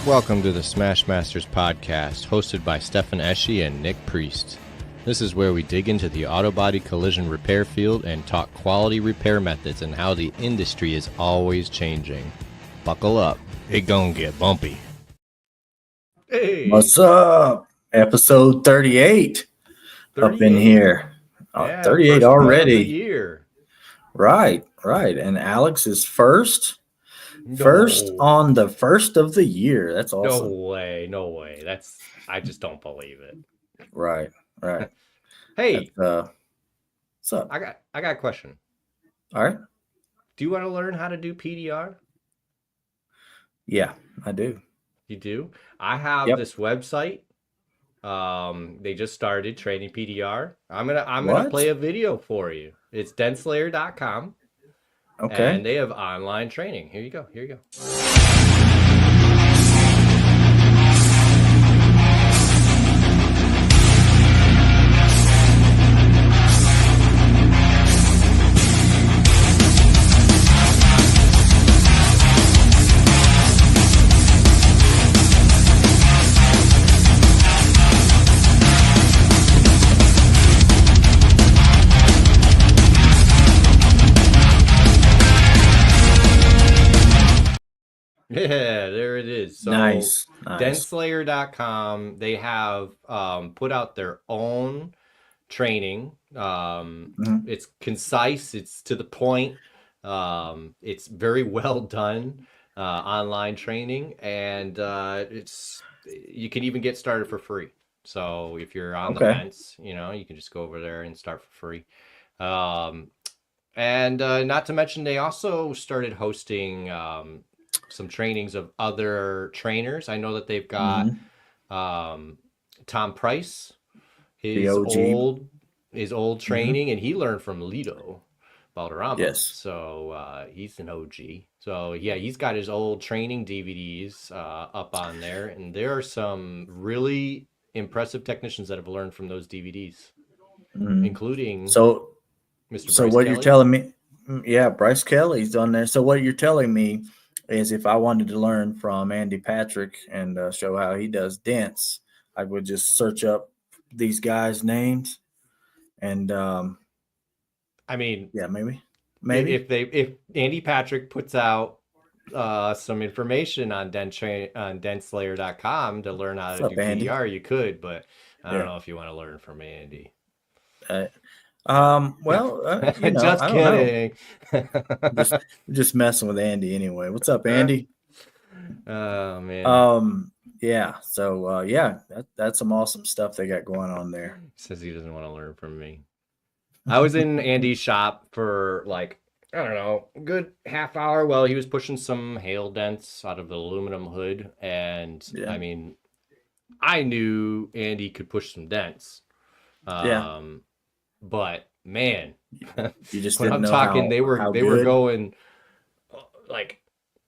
Welcome to the Smash Masters podcast, hosted by Stefan Eschi and Nick Priest. This is where we dig into the auto body collision repair field and talk quality repair methods and how the industry is always changing. Buckle up, it gonna get bumpy. Hey, what's up? Episode 38 up in here. Yeah, 38 already. Of the year. Right. And Alex is first on the first of the year. That's awesome. No way. I just don't believe it. Right. Hey, what's up? I got a question. All right. Do you want to learn how to do PDR? Yeah, I do. You do? I have this website. They just started training PDR. I'm gonna play a video for you. It's denslayer.com. Okay. And they have online training. Here you go. Yeah, there it is. So nice. denslayer.com, they have put out their own training. It's concise, it's to the point. It's very well done online training, and you can even get started for free. So if you're on the fence, you can just go over there and start for free. And not to mention, they also started hosting some trainings of other trainers. I know that they've got Tom Price, his old training, and he learned from Lito Balderrama. Yes. So he's an OG. So yeah, he's got his old training DVDs up on there, and there are some really impressive technicians that have learned from those DVDs, including Mr. Bryce what Kelly. You're telling me, Bryce Kelly's on there. So what you're telling me is if I wanted to learn from Andy Patrick and show how he does dents, I would just search up these guys' names, and maybe if Andy Patrick puts out some information on denslayer.com to learn how to do PDR, you could, but I don't know if you want to learn from Andy. Just kidding. just messing with Andy anyway. What's up, Andy? Oh man. So that's some awesome stuff they got going on there. Says he doesn't want to learn from me. I was in Andy's shop for a good half hour while he was pushing some hail dents out of the aluminum hood, and I knew Andy could push some dents. But man, you just when I'm talking, they were going like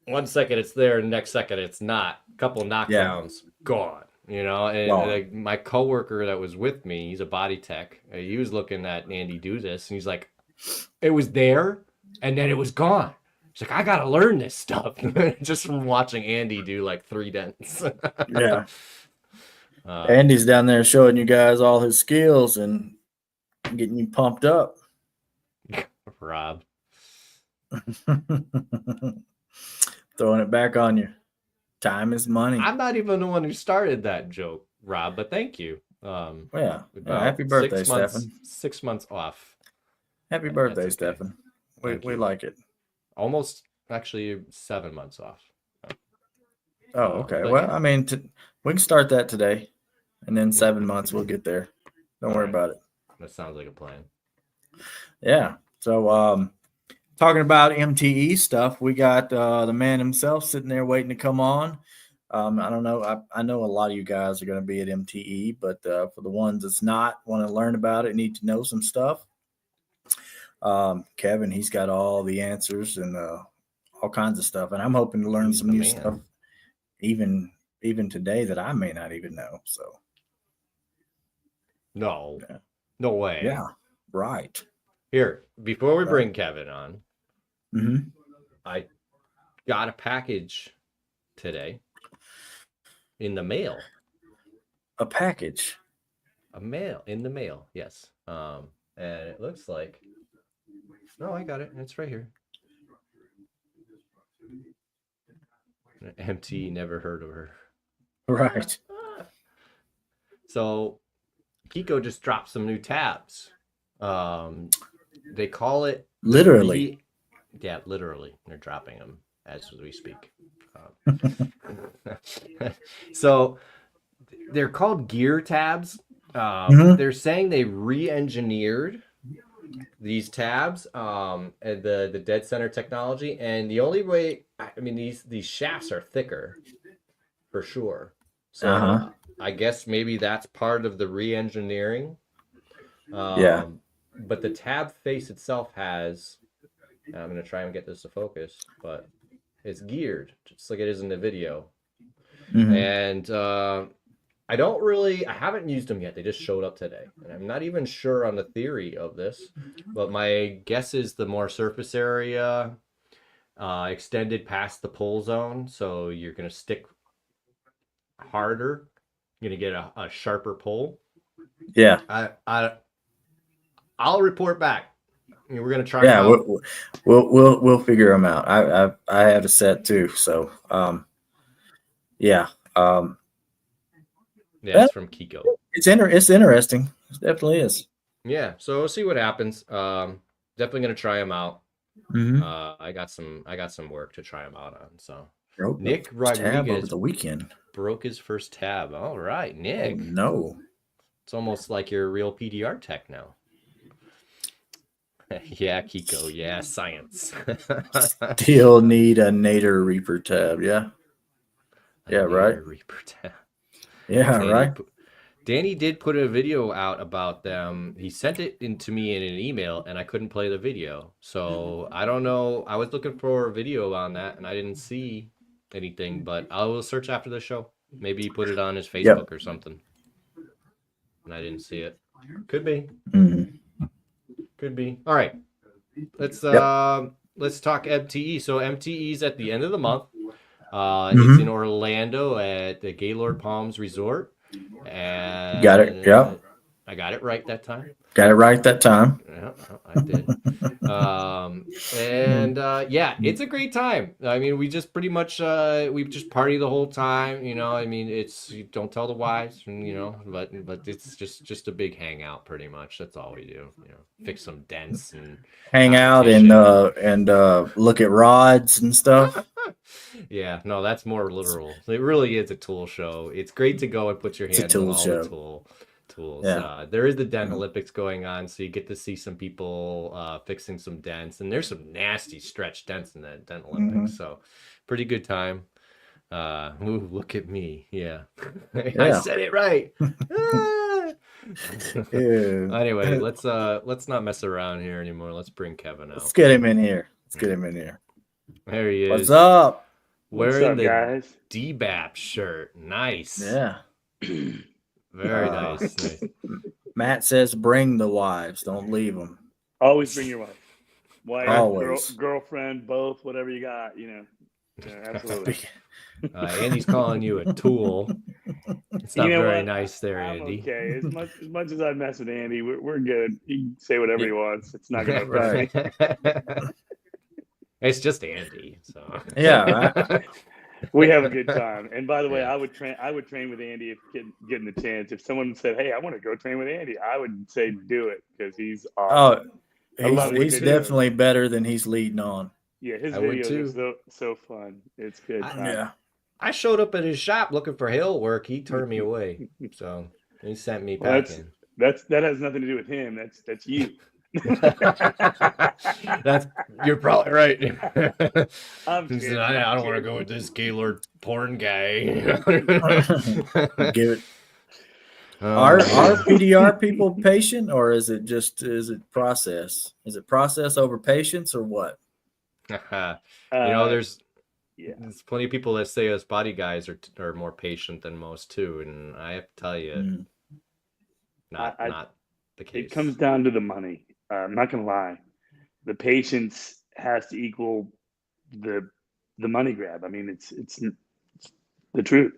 1 second it's there, the next second it's not. A couple knockdowns, gone. And my coworker that was with me, he's a body tech. He was looking at Andy do this, and he's like, "It was there, and then it was gone." He's like, "I gotta learn this stuff," just from watching Andy do like 3 dents. Yeah. Andy's down there showing you guys all his skills and getting you pumped up. Rob. Throwing it back on you. Time is money. I'm not even the one who started that joke, Rob, but thank you. Happy birthday, Stefan. 6 months off. Happy birthday, Stefan. We like it. Almost, actually, 7 months off. Oh, okay. We can start that today, and then 7 months we'll get there. Don't worry about it. That sounds like a plan. Yeah. So, talking about MTE stuff, we got the man himself sitting there waiting to come on. I don't know. I know a lot of you guys are going to be at MTE, but for the ones that's not, want to learn about it, need to know some stuff. Kevin, he's got all the answers and all kinds of stuff, and I'm hoping to learn some new stuff, even today that I may not even know. So, no way. Yeah, right. Here, before we bring Kevin on, Mm-hmm. I got a package today. in the mail. A package. In the mail, yes. And it looks like, no, I got it. It's right here. MT, never heard of her. Right. So Kiko just dropped some new tabs. They call it literally. Literally. They're dropping them as we speak. So they're called gear tabs. They're saying they re-engineered these tabs, and the dead center technology, and the only way, I mean, these shafts are thicker for sure. So I guess maybe that's part of the re-engineering. But the tab face itself has, I'm going to try and get this to focus, but it's geared just like it is in the video. And I haven't used them yet. They just showed up today. And I'm not even sure on the theory of this, but my guess is the more surface area extended past the pull zone. So you're going to stick harder. You're going to get a sharper pull. Yeah. I'll report back. We're gonna try. Yeah, we'll figure them out. I have a set too, so yeah. It's from Kiko. It's interesting. It definitely is. Yeah, so we'll see what happens. Definitely gonna try them out. I got some work to try them out on. So Nick Rodriguez over the weekend broke his first tab. All right, Nick. Oh, no. It's almost like you're a real PDR tech now. Yeah, Kiko. Yeah, science. Still need a Nader Reaper tab. Yeah. Right. Reaper tab. Yeah, right. Danny did put a video out about them. He sent it to me in an email, and I couldn't play the video. So I don't know. I was looking for a video on that, and I didn't see anything. But I will search after the show. Maybe he put it on his Facebook or something, and I didn't see it. Could be. Could be. All right. Let's talk MTE. So MTE's at the end of the month. It's in Orlando at the Gaylord Palms Resort. And got it. Yeah. I got it right that time. Got it right that time. Yeah, I did. It's a great time. I mean, we just pretty much we just party the whole time, you know. I mean, you don't tell the wives, you know, but it's just a big hangout pretty much. That's all we do, you know. Fix some dents and hang out and look at rods and stuff. Yeah, no, that's more literal. It really is a tool show. It's great to go and put your hands on all the tools. Yeah. There is the Dent Olympics going on, so you get to see some people fixing some dents, and there's some nasty stretch dents in the Dent Olympics. So pretty good time. Ooh, look at me. Yeah. I said it right. Anyway, let's not mess around here anymore. Let's bring Kevin out. Let's get him in here. There he is. What's up? Wearing the guys? DBAP shirt. Nice. Yeah. Very nice. Matt says, "Bring the wives. Don't leave them. Always bring your wife, always. Girlfriend, both, whatever you got. You know, absolutely." Andy's calling you a tool. It's not very nice there, Andy. Okay, as much as I mess with Andy, we're good. He can say whatever he wants. It's not going to affect me. It's just Andy. So yeah. Right. We have a good time. And by the way, I would train with Andy if getting the chance. If someone said, "Hey, I want to go train with Andy," I would say do it because he's awesome. He's definitely better than he's leading on. Yeah, his videos are so fun. It's good. Yeah. I showed up at his shop looking for hill work. He turned me away. So he sent me packing. That has nothing to do with him. That's you. You're probably right. I'm kidding. I don't want to go with this Gaylord porn guy. Give it. Are PDR people patient, or is it process? Is it process over patience, or what? There's plenty of people that say us body guys are more patient than most too, and I have to tell you, not the case. It comes down to the money. I'm not gonna lie, the patience has to equal the money grab. I mean, it's the truth.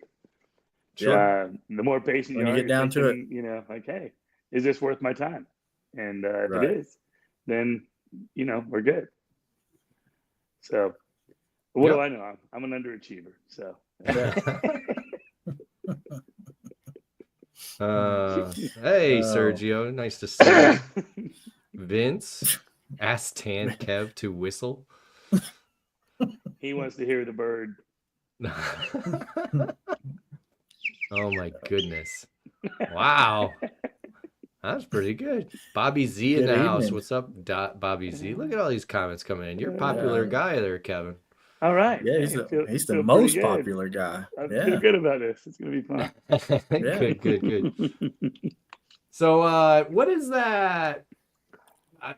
Sure. The more patient When you you are, get down to it, you know, like, hey, is this worth my time? And if right. it is, then, you know, we're good. So what do I know? I'm an underachiever. So Yeah. Hey, Sergio, nice to see you. Vince, ask Tan Kev to whistle. He wants to hear the bird. Oh my goodness! Wow, that's pretty good. Bobby Z in Good the house. evening. What's up, Bobby Z? Look at all these comments coming in. You're a popular guy there, Kevin. All right. Yeah, he's the most popular guy. I feel good about this. It's gonna be fun. Good, good, good. So, what is that?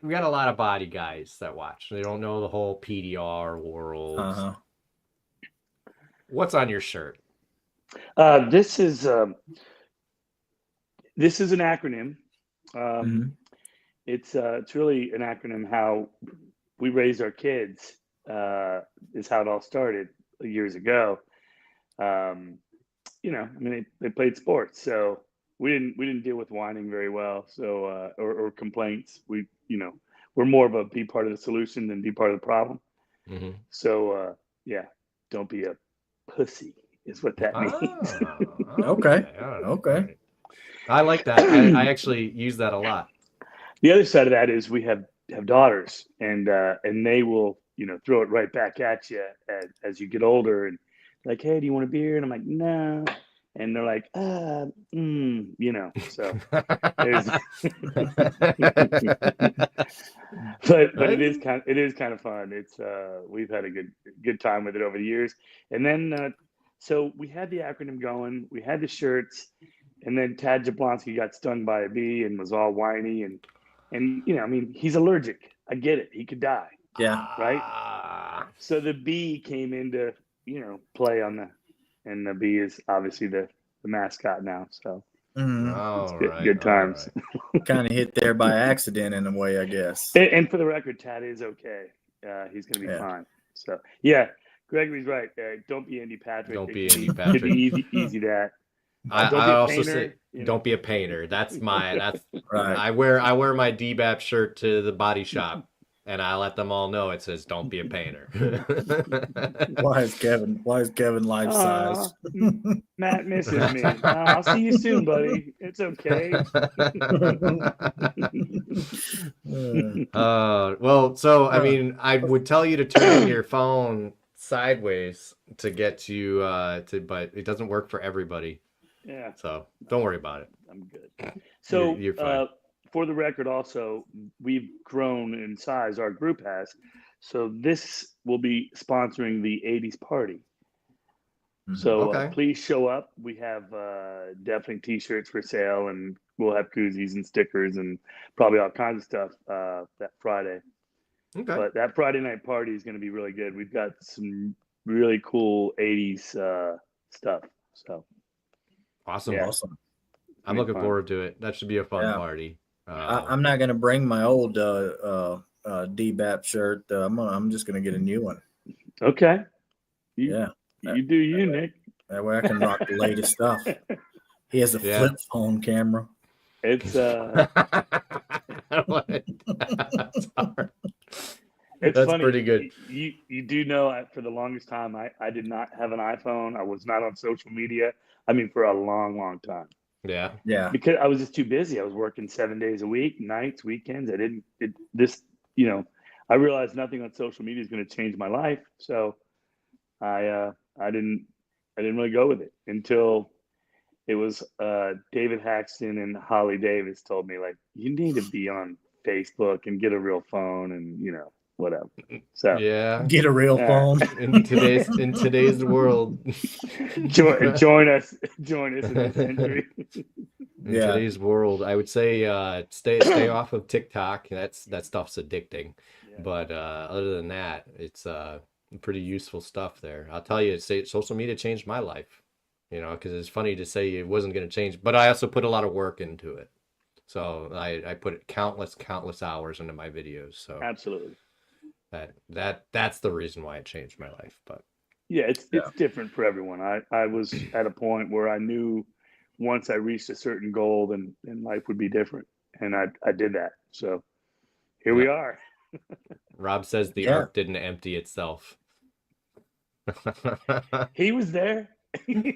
We got a lot of body guys that watch. They don't know the whole PDR world. What's on your shirt? This is an acronym. It's really an acronym. How we raised our kids is how it all started years ago. You know, I mean, they played sports, so we didn't deal with whining very well. So or complaints. We're more of a be part of the solution than be part of the problem. Mm-hmm. So don't be a pussy is what that means. Okay. Right. I like that. I actually use that a lot. The other side of that is we have daughters, and they will, you know, throw it right back at you as you get older, and like, hey, do you want a beer? And I'm like, no. And they're like, you know. So there's, but it is kind of fun. It's we've had a good time with it over the years, and then so we had the acronym going, we had the shirts, and then Tad Jablonski got stung by a bee and was all whiny and you know, I mean, he's allergic. I get it. He could die. Yeah. Right. So the bee came into, you know, play and the bee is obviously the mascot now. So it's good times. Right. Kind of hit there by accident in a way, I guess. And for the record, Tad is okay. He's going to be fine. So yeah, Gregory's right. Don't be Andy Patrick. Don't be Andy Patrick. Could be easy that. I also say, don't be a painter. That's right. I wear my DBAP shirt to the body shop, and I let them all know it says "Don't be a painter." Why is Kevin life size? Matt misses me. I'll see you soon, buddy. It's okay. Well, so I mean, I would tell you to turn your phone sideways to get you but it doesn't work for everybody. Yeah. So don't worry about it. I'm good. So you're fine. For the record, also, we've grown in size. Our group has. So this will be sponsoring the 80s party. So please show up. We have definitely T-shirts for sale, and we'll have koozies and stickers and probably all kinds of stuff that Friday. Okay. But that Friday night party is going to be really good. We've got some really cool 80s stuff. So. Awesome. Yeah. Awesome. I'm looking forward to it. That should be a fun party. I'm not going to bring my old DBAP shirt. I'm just going to get a new one. Okay. You do you, Nick. That way I can rock the latest stuff. He has a flip phone camera. It's That's funny. Pretty good. You do know, for the longest time, I did not have an iPhone. I was not on social media. I mean, for a long, long time. Yeah. Because I was just too busy. I was working 7 days a week, nights, weekends. I realized nothing on social media is going to change my life. So I didn't really go with it until it was David Haxton and Holly Davis told me, like, you need to be on Facebook and get a real phone and, you know, whatever. So get a real phone in today's world. Join us in this century. In today's world, I would say stay off of TikTok. That stuff's addicting. Yeah. But other than that, it's pretty useful stuff there. I'll tell you, social media changed my life. You know, because it's funny to say it wasn't going to change, but I also put a lot of work into it. So I put countless hours into my videos. So absolutely. That's the reason why it changed my life. But it's different for everyone. I was at a point where I knew once I reached a certain goal, then life would be different, and I did that. So here we are. Rob says the ark didn't empty itself. He was there. He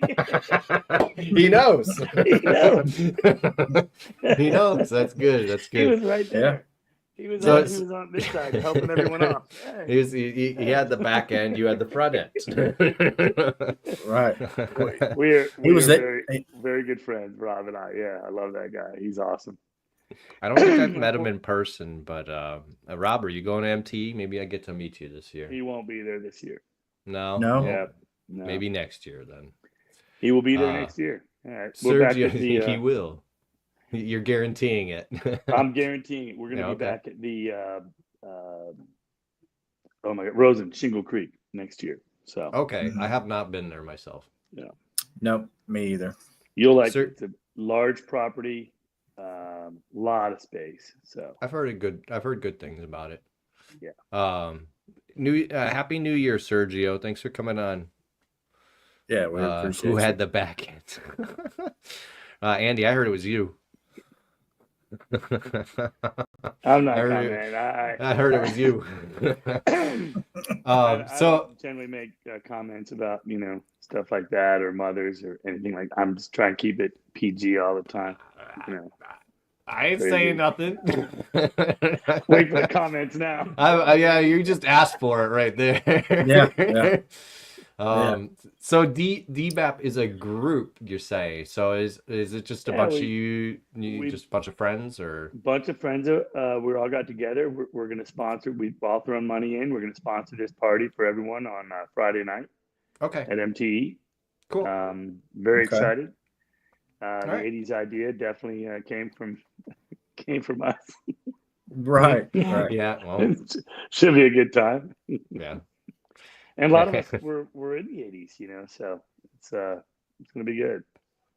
knows. He knows. He knows. That's good. That's good. He was right there. He was on this side helping everyone off. Hey. He had the back end. You had the front end. Right. We were very good friends, Rob and I. Yeah, I love that guy. He's awesome. I don't think I've met him in person, but Rob, are you going to MT? Maybe I get to meet you this year. He won't be there this year. No. Yeah. No. Maybe next year then. He will be there next year. All right. Sergio, he will. You're guaranteeing it. I'm guaranteeing it. We're going to be back at the Rosen Shingle Creek next year. So okay, I have not been there myself. Yeah. Nope, me either. You'll like it. It's a large property, lot of space. So I've heard good things about it. Yeah. Happy New Year, Sergio. Thanks for coming on. Yeah, we appreciate who had the back end. Andy, I heard it was you. I'm not commenting. I heard it was you. I generally make comments about stuff like that or mothers or anything like. I'm just trying to keep it PG all the time. I ain't saying nothing. Wait for the comments now. Yeah, you just asked for it right there. Yeah. So DBAP is a group, you say? So is it just a bunch of you just a bunch of friends or? Bunch of friends. We all got together. We're going to sponsor. We've all thrown money in. We're going to sponsor this party for everyone on Friday night. Okay. At MTE. Cool. Very excited. The right. 80s idea definitely came from us. Right. Yeah. Well, should be a good time. Yeah. And a lot of us were in the 80s, so it's going to be good.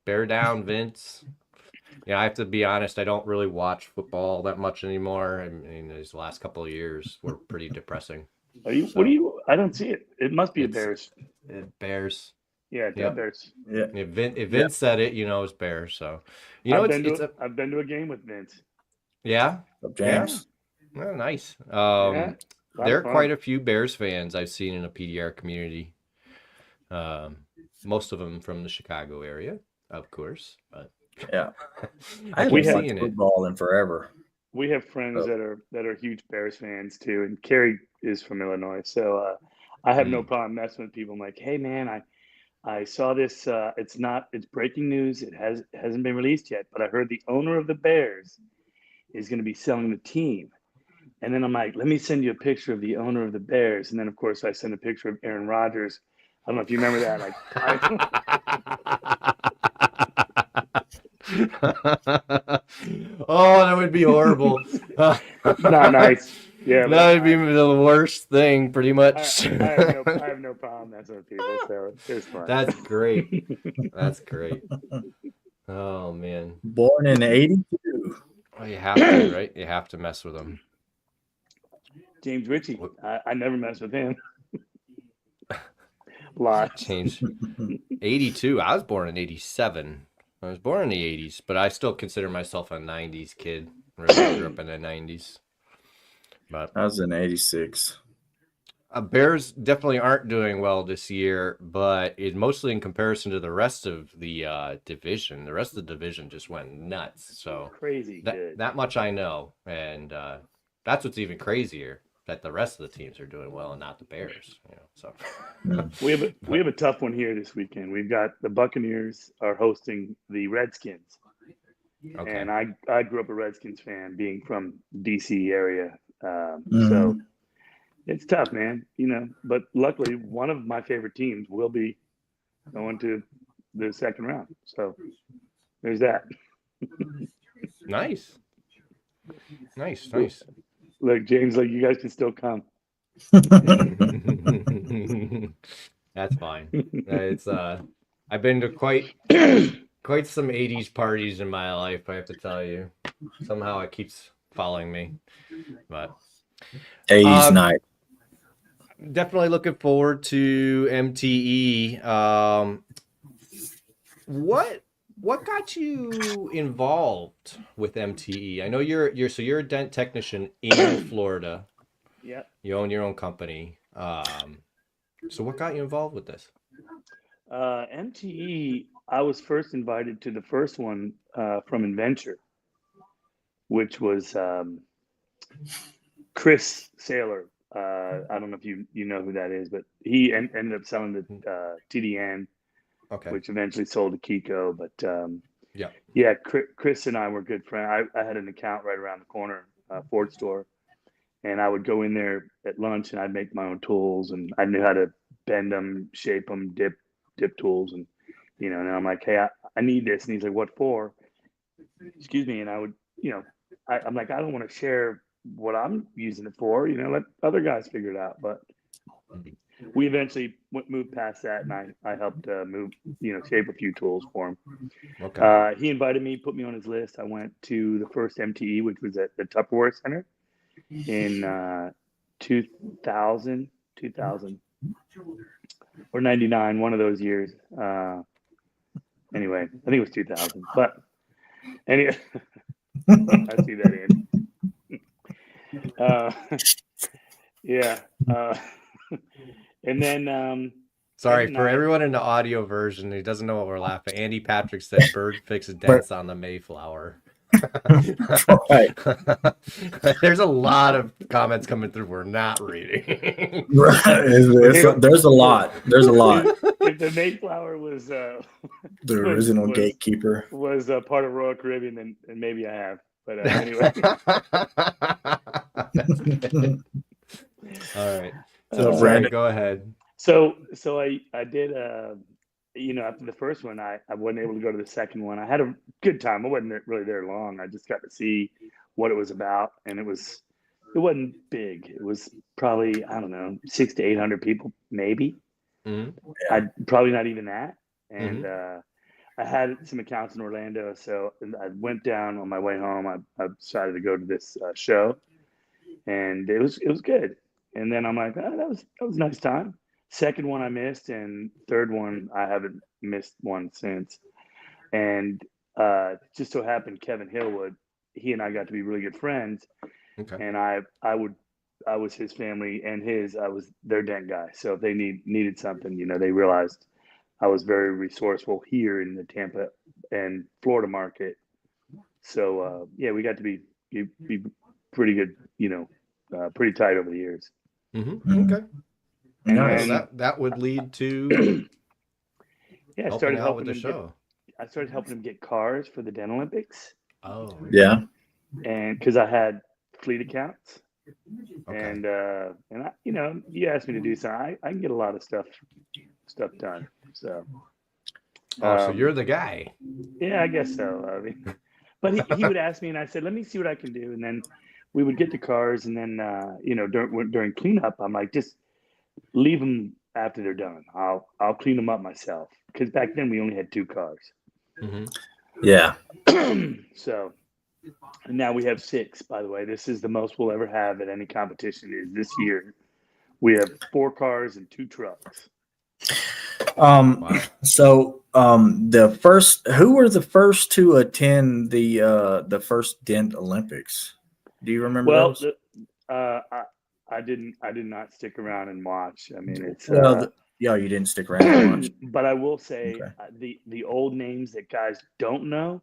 Bear down, Vince. Yeah, I have to be honest. I don't really watch football that much anymore. I mean, these last couple of years were pretty depressing. What do you? I don't see it. It must be Bears. Bears. Yeah, Bears. Yeah. If Vince said it, it's Bears. So, I've been to a game with Vince. Yeah. James. Yeah. Oh, nice. There are quite a few Bears fans I've seen in the PDR community. Most of them from the Chicago area, of course. But yeah, I haven't watched football in forever. We have friends that are huge Bears fans too, and Carrie is from Illinois, so I have no problem messing with people. I'm like, hey man, I saw this. It's breaking news. It hasn't been released yet, but I heard the owner of the Bears is going to be selling the team. And then I'm like, let me send you a picture of the owner of the Bears. And then, of course, I send a picture of Aaron Rodgers. I don't know if you remember that. Oh, that would be horrible. Not nice. Yeah, that would be the worst thing, pretty much. I have no problem messing with people, so it's fun. That's great. That's great. Oh, man. Born in 82. Well, you have to, right? You have to mess with them. James Ritchie. I never mess with him. Lot. Change. 82. I was born in 87. I was born in the 80s, but I still consider myself a 90s kid. I grew up in the 90s. But I was in 86. Bears definitely aren't doing well this year, but it's mostly in comparison to the rest of the division. The rest of the division just went nuts. So crazy good. That much I know, and that's what's even crazier. That the rest of the teams are doing well and not the Bears. So we have a tough one here this weekend. We've got the Buccaneers are hosting the Redskins, and I grew up a Redskins fan, being from DC area, so it's tough, man. But luckily, one of my favorite teams will be going to the second round. So there's that. Nice. Look, James, you guys can still come. That's fine. It's I've been to quite some 80s parties in my life, I have to tell you. Somehow it keeps following me. But 80s night. definitely looking forward to MTE. What got you involved with MTE? I know you're a dent technician in Florida. Yeah. You own your own company. So what got you involved with this? MTE, I was first invited to the first one from Inventure, which was Chris Saylor. I don't know if you know who that is, but he ended up selling the TDN, which eventually sold to Kiko. But yeah, Chris and I were good friends. I had an account right around the corner, Ford store, and I would go in there at lunch and I'd make my own tools, and I knew how to bend them, shape them, dip tools, and and I'm like, hey, I need this, and he's like, what for? Excuse me, and I would, I'm like, I don't want to share what I'm using it for, let other guys figure it out. But we eventually moved past that, and I helped move, shape a few tools for him. Okay. He invited me, put me on his list. I went to the first MTE, which was at the Tupperware Center in 2000 or 99, one of those years. Anyway, I think it was 2000. But anyway, I see that in. Yeah. And then sorry for everyone in the audio version who doesn't know what we're laughing. Andy Patrick said Byrd fixes dents on the Mayflower. Right. There's a lot of comments coming through we're not reading. Right. There's a lot. If the Mayflower was the original gatekeeper was part of Royal Caribbean, then maybe I have. But anyway. All right. So Brandon, go ahead. So I did after the first one, I wasn't able to go to the second one. I had a good time. I wasn't really there long. I just got to see what it was about, and it wasn't big. It was probably, I don't know, 600 to 800 people, maybe. I'd probably not even that. And I had some accounts in Orlando, so I went down on my way home. I decided to go to this show, and it was good. And then I'm like, that was a nice time. Second one I missed, and third one I haven't missed one since. And just so happened Kevin Hillwood, he and I got to be really good friends. Okay. And I was his family, and I was their dent guy. So if they needed something, they realized I was very resourceful here in the Tampa and Florida market. So we got to be pretty good, pretty tight over the years. Okay. And nice. That would lead to I started helping with the show. I started helping him get cars for the Dent Olympics. Oh, yeah. And because I had fleet accounts, and I, you asked me to do something, I can get a lot of stuff done. So. So you're the guy. Yeah, I guess so. I mean, but he would ask me, and I said, "Let me see what I can do," and then we would get the cars, and then during cleanup, I'm like, just leave them after they're done. I'll clean them up myself, because back then we only had 2 cars. Yeah. So, and now we have 6. By the way, this is the most we'll ever have at any competition. Is this year we have 4 cars and 2 trucks. Wow. So who were the first to attend the first Dent Olympics? Do you remember those? I did not stick around and watch. I mean, it's you didn't stick around and watch. But I will say the old names that guys don't know.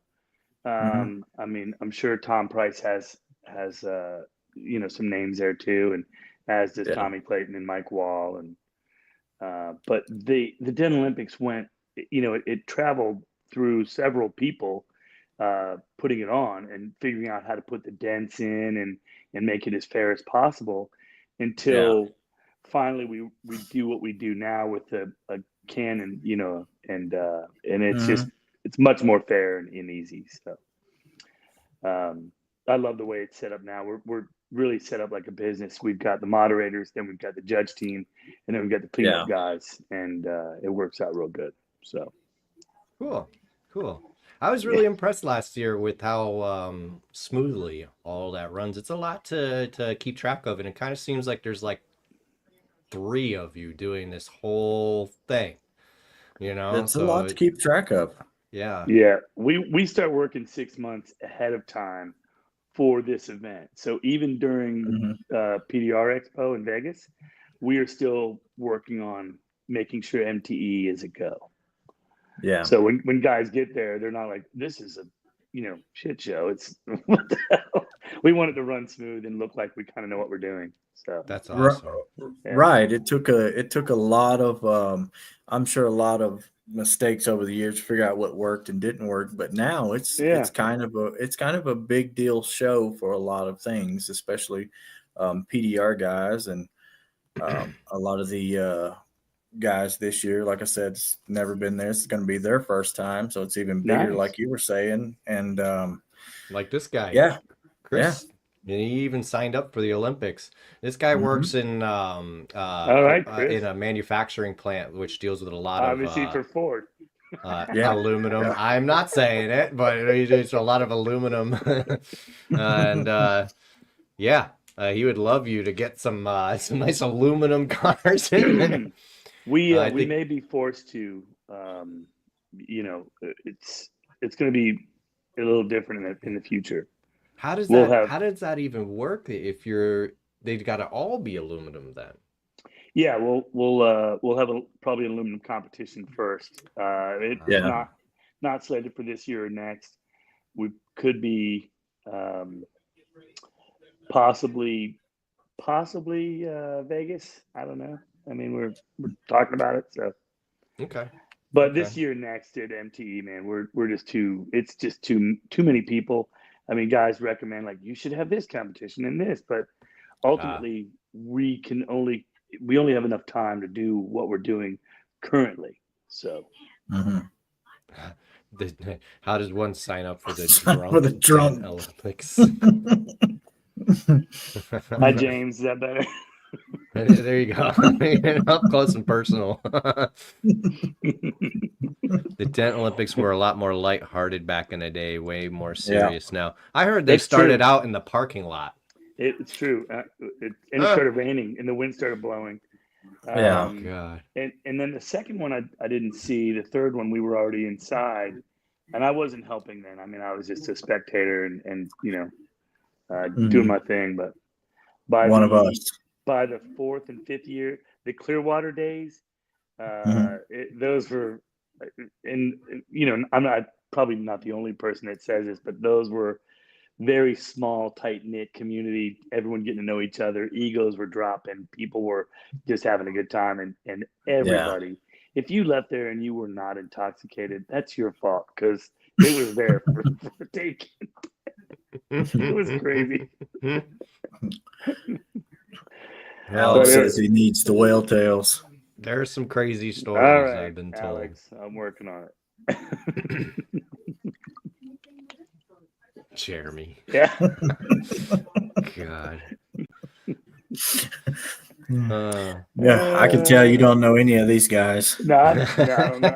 I mean, I'm sure Tom Price has some names there too, and as does Tommy Clayton and Mike Wall, and but the Dent Olympics went. It traveled through several people putting it on and figuring out how to put the dents in and make it as fair as possible, until finally we do what we do now with a Canon, and it's just it's much more fair and easy. So I love the way it's set up now. We're really set up like a business. We've got the moderators, then we've got the judge team, and then we've got the cleanup guys, and it works out real good. So cool. I was really impressed last year with how smoothly all that runs. It's a lot to keep track of, and it kind of seems like there's like 3 of you doing this whole thing, you know? It's a lot to keep track of. Yeah. Yeah. We start working 6 months ahead of time for this event. So even during PDR Expo in Vegas, we are still working on making sure MTE is a go. Yeah. So when guys get there, they're not like, this is a, shit show. It's what the hell? We want it to run smooth and look like we kind of know what we're doing. So that's awesome. Right. It took a lot of I'm sure a lot of mistakes over the years to figure out what worked and didn't work. But now it's kind of a big deal show for a lot of things, especially PDR guys and a lot of the guys this year. Like I said, it's never been there. It's going to be their first time, so it's even bigger, like you were saying. And like this guy, Chris. Yeah. And he even signed up for the Olympics. This guy works in all right, in a manufacturing plant, which deals with a lot obviously of for Ford. Aluminum. Yeah. I'm not saying it, but it's a lot of aluminum, and he would love you to get some nice aluminum cars in. We may be forced to. It's going to be a little different in the future. How does that even work? If they've got to all be aluminum then? Yeah, we'll have probably an aluminum competition first. It's not slated for this year or next. We could be possibly Vegas. I don't know. I mean, we're talking about it. So okay. But this year next at MTE, man, we're just it's just too many people. I mean, guys recommend like you should have this competition and this, but ultimately we only have enough time to do what we're doing currently. So how does one sign up for the drunk Olympics? Hi, James. Is that better? There you go. Up close and personal. The Tent Olympics were a lot more lighthearted back in the day, way more serious now. I heard they started out in the parking lot. It's true. It started raining and the wind started blowing. God. And then the second one I didn't see. The third one we were already inside, and I wasn't helping then. I mean, I was just a spectator and doing my thing. But by the fourth and fifth year, the Clearwater days, those were, and I'm probably not the only person that says this, but those were very small, tight-knit community, everyone getting to know each other, egos were dropping, people were just having a good time, and everybody, if you left there and you were not intoxicated, that's your fault, because it was there for taking. It was crazy. Alex says he needs the whale tails. There's some crazy stories I've been told. Alex, I'm working on it. Jeremy. Yeah. God. I can tell you don't know any of these guys. No, I don't know.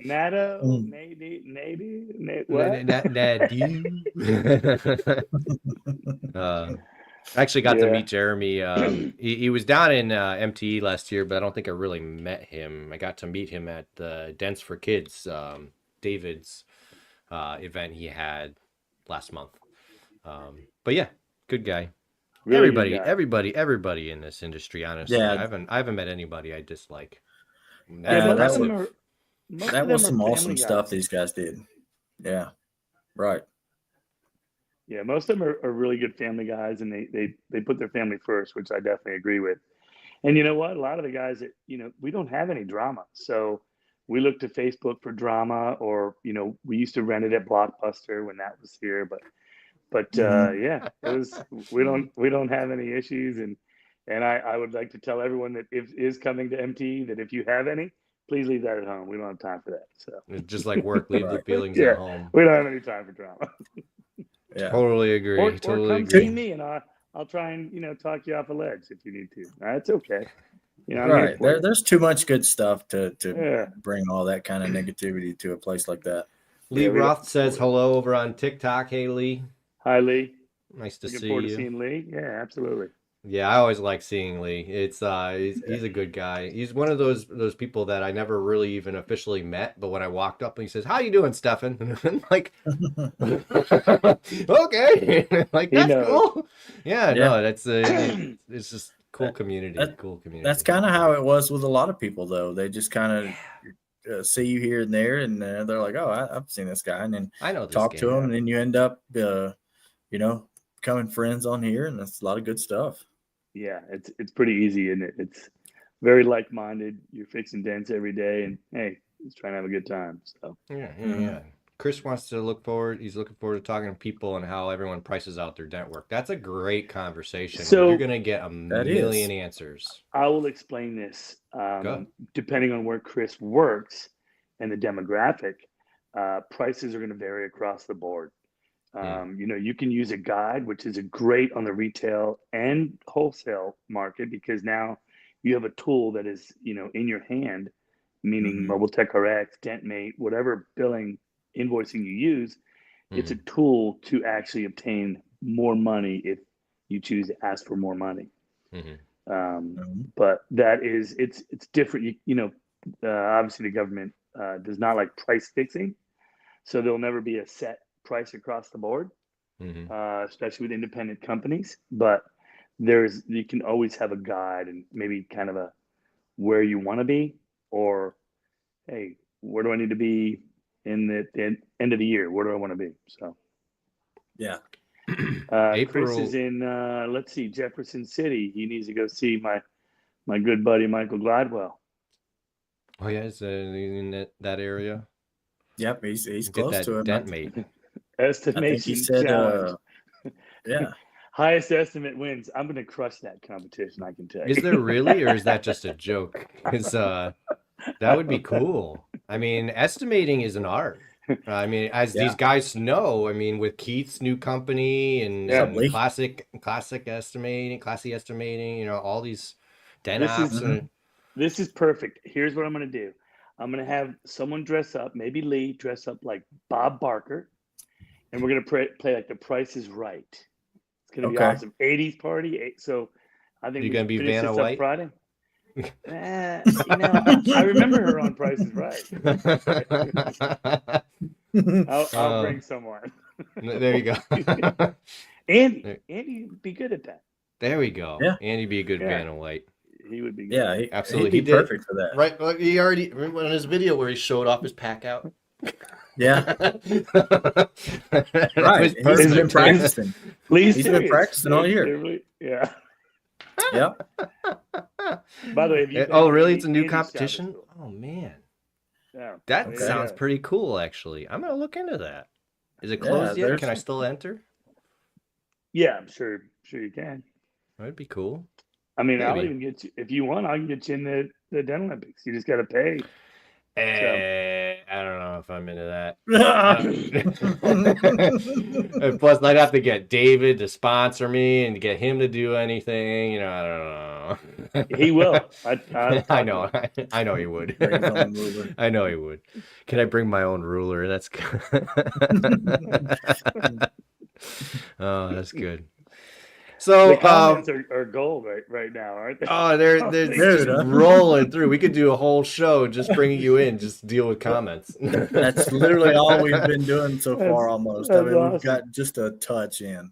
Nado, maybe. What? I actually got to meet Jeremy. He was down in MTE last year, but I don't think I really met him. I got to meet him at the Dents for Kids, David's event he had last month. But yeah, good guy. Really everybody in this industry, honestly. I haven't met anybody I dislike. That was some awesome stuff these guys did. Yeah. Right. Yeah, most of them are really good family guys, and they put their family first, which I definitely agree with. And you know what? A lot of the guys that, we don't have any drama. So we look to Facebook for drama, or, we used to rent it at Blockbuster when that was here. But it was, we don't have any issues. And I would like to tell everyone that is coming to MT that if you have any, please leave that at home. We don't have time for that. So it's just like work, leave the feelings at home. We don't have any time for drama. Yeah. Totally agree. Or come see me, and I'll try and talk you off a ledge if you need to. That's okay. Right. There's too much good stuff to bring all that kind of negativity to a place like that. Lee Roth says hello over on TikTok. Hey, Lee. Hi, Lee. Nice to see you. Looking forward to seeing Lee. Yeah, absolutely. Yeah, I always like seeing Lee. It's he's a good guy. He's one of those people that I never really even officially met, but when I walked up and he says, "How you doing, Stefan?" And I'm like, okay, like He that's knows. cool. Yeah, Yeah. no, it's just cool community. Cool community. That's kind of how it was with a lot of people, though. They just kind of see you here and there, and they're like, "Oh, I've seen this guy," and then I know this talk guy. to him, and then you end up, becoming friends on here, and that's a lot of good stuff. Yeah, it's pretty easy, and it's very like-minded. You're fixing dents every day, and hey, just trying to have a good time. So yeah. Chris wants to look forward. He's looking forward to talking to people and how everyone prices out their dent work. That's a great conversation. So you're gonna get a million answers. I will explain this. Depending on where Chris works and the demographic, prices are going to vary across the board. You can use a guide, which is a great on the retail and wholesale market, because now you have a tool that is, in your hand, meaning Mobile Tech RX, DentMate, whatever billing invoicing you use, it's a tool to actually obtain more money if you choose to ask for more money. But that is, it's different. Obviously the government does not like price fixing, so there'll never be a set price across the board, especially with independent companies. But you can always have a guide and maybe kind of a where you want to be, or hey, where do I need to be in the end of the year? Where do I want to be? So yeah. Chris is in let's see, Jefferson City. He needs to go see my good buddy Michael Gladwell. Oh yeah, is in that area? Yep, he's close to it. DentMate. Estimation he said, challenge. Yeah. Highest estimate wins. I'm going to crush that competition, I can tell you. Is there really, or is that just a joke? Because that would be cool. I mean, estimating is an art. I mean, as these guys know, I mean, with Keith's new company and classic estimating, all these dent ops. This is perfect. Here's what I'm going to do. I'm going to have someone dress up, maybe Lee dress up like Bob Barker, and we're going to play like The Price is Right. It's going to be awesome. 80s party. So I think you're going to be Vanna White Friday. I remember her on Price is Right. I'll bring someone. There you go. Andy would be good at that. There we go. Yeah. Andy'd be a good Vanna White. He would be good. Yeah, absolutely. He'd be perfect for that. Right. Well, he already remember in his video where he showed off his pack out. Yeah. Right. He's been practicing. He's been practicing all year. Yeah. Yep. By the way, really? It's a new competition? Oh man. Yeah. That sounds pretty cool, actually. I'm gonna look into that. Is it closed yet? Can I still enter? Yeah, I'm sure you can. That'd be cool. I mean, I'll even get you, if you want, I can get you in the Den Olympics. You just got to pay. I don't know if I'm into that. Plus, I'd have to get David to sponsor me and to get him to do anything. I don't know. He will. I know. I know he would. I know he would. Can I bring my own ruler? That's good. Oh, that's good. So the comments are gold right now, aren't they? Oh, they're just rolling through. We could do a whole show just bringing you in, just deal with comments. That's literally all we've been doing so far, almost. I mean, awesome. We've got just a touch in.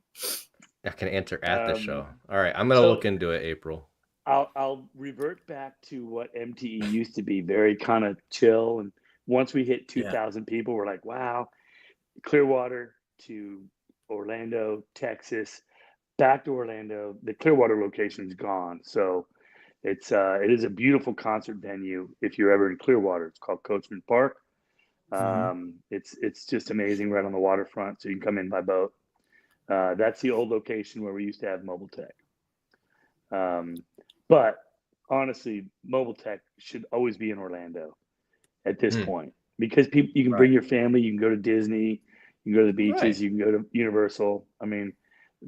I can enter at the show. All right, I'm gonna look into it, April. I'll revert back to what MTE used to be, very kind of chill. And once we hit 2,000 people, we're like, wow. Clearwater to Orlando, Texas. Back to Orlando, the Clearwater location is gone. So it is a beautiful concert venue. If you're ever in Clearwater, it's called Coachman Park. It's just amazing, right on the waterfront. So you can come in by boat. That's the old location where we used to have Mobile Tech. But honestly, Mobile Tech should always be in Orlando at this point, because you can bring your family. You can go to Disney. You can go to the beaches. You can go to Universal. I mean,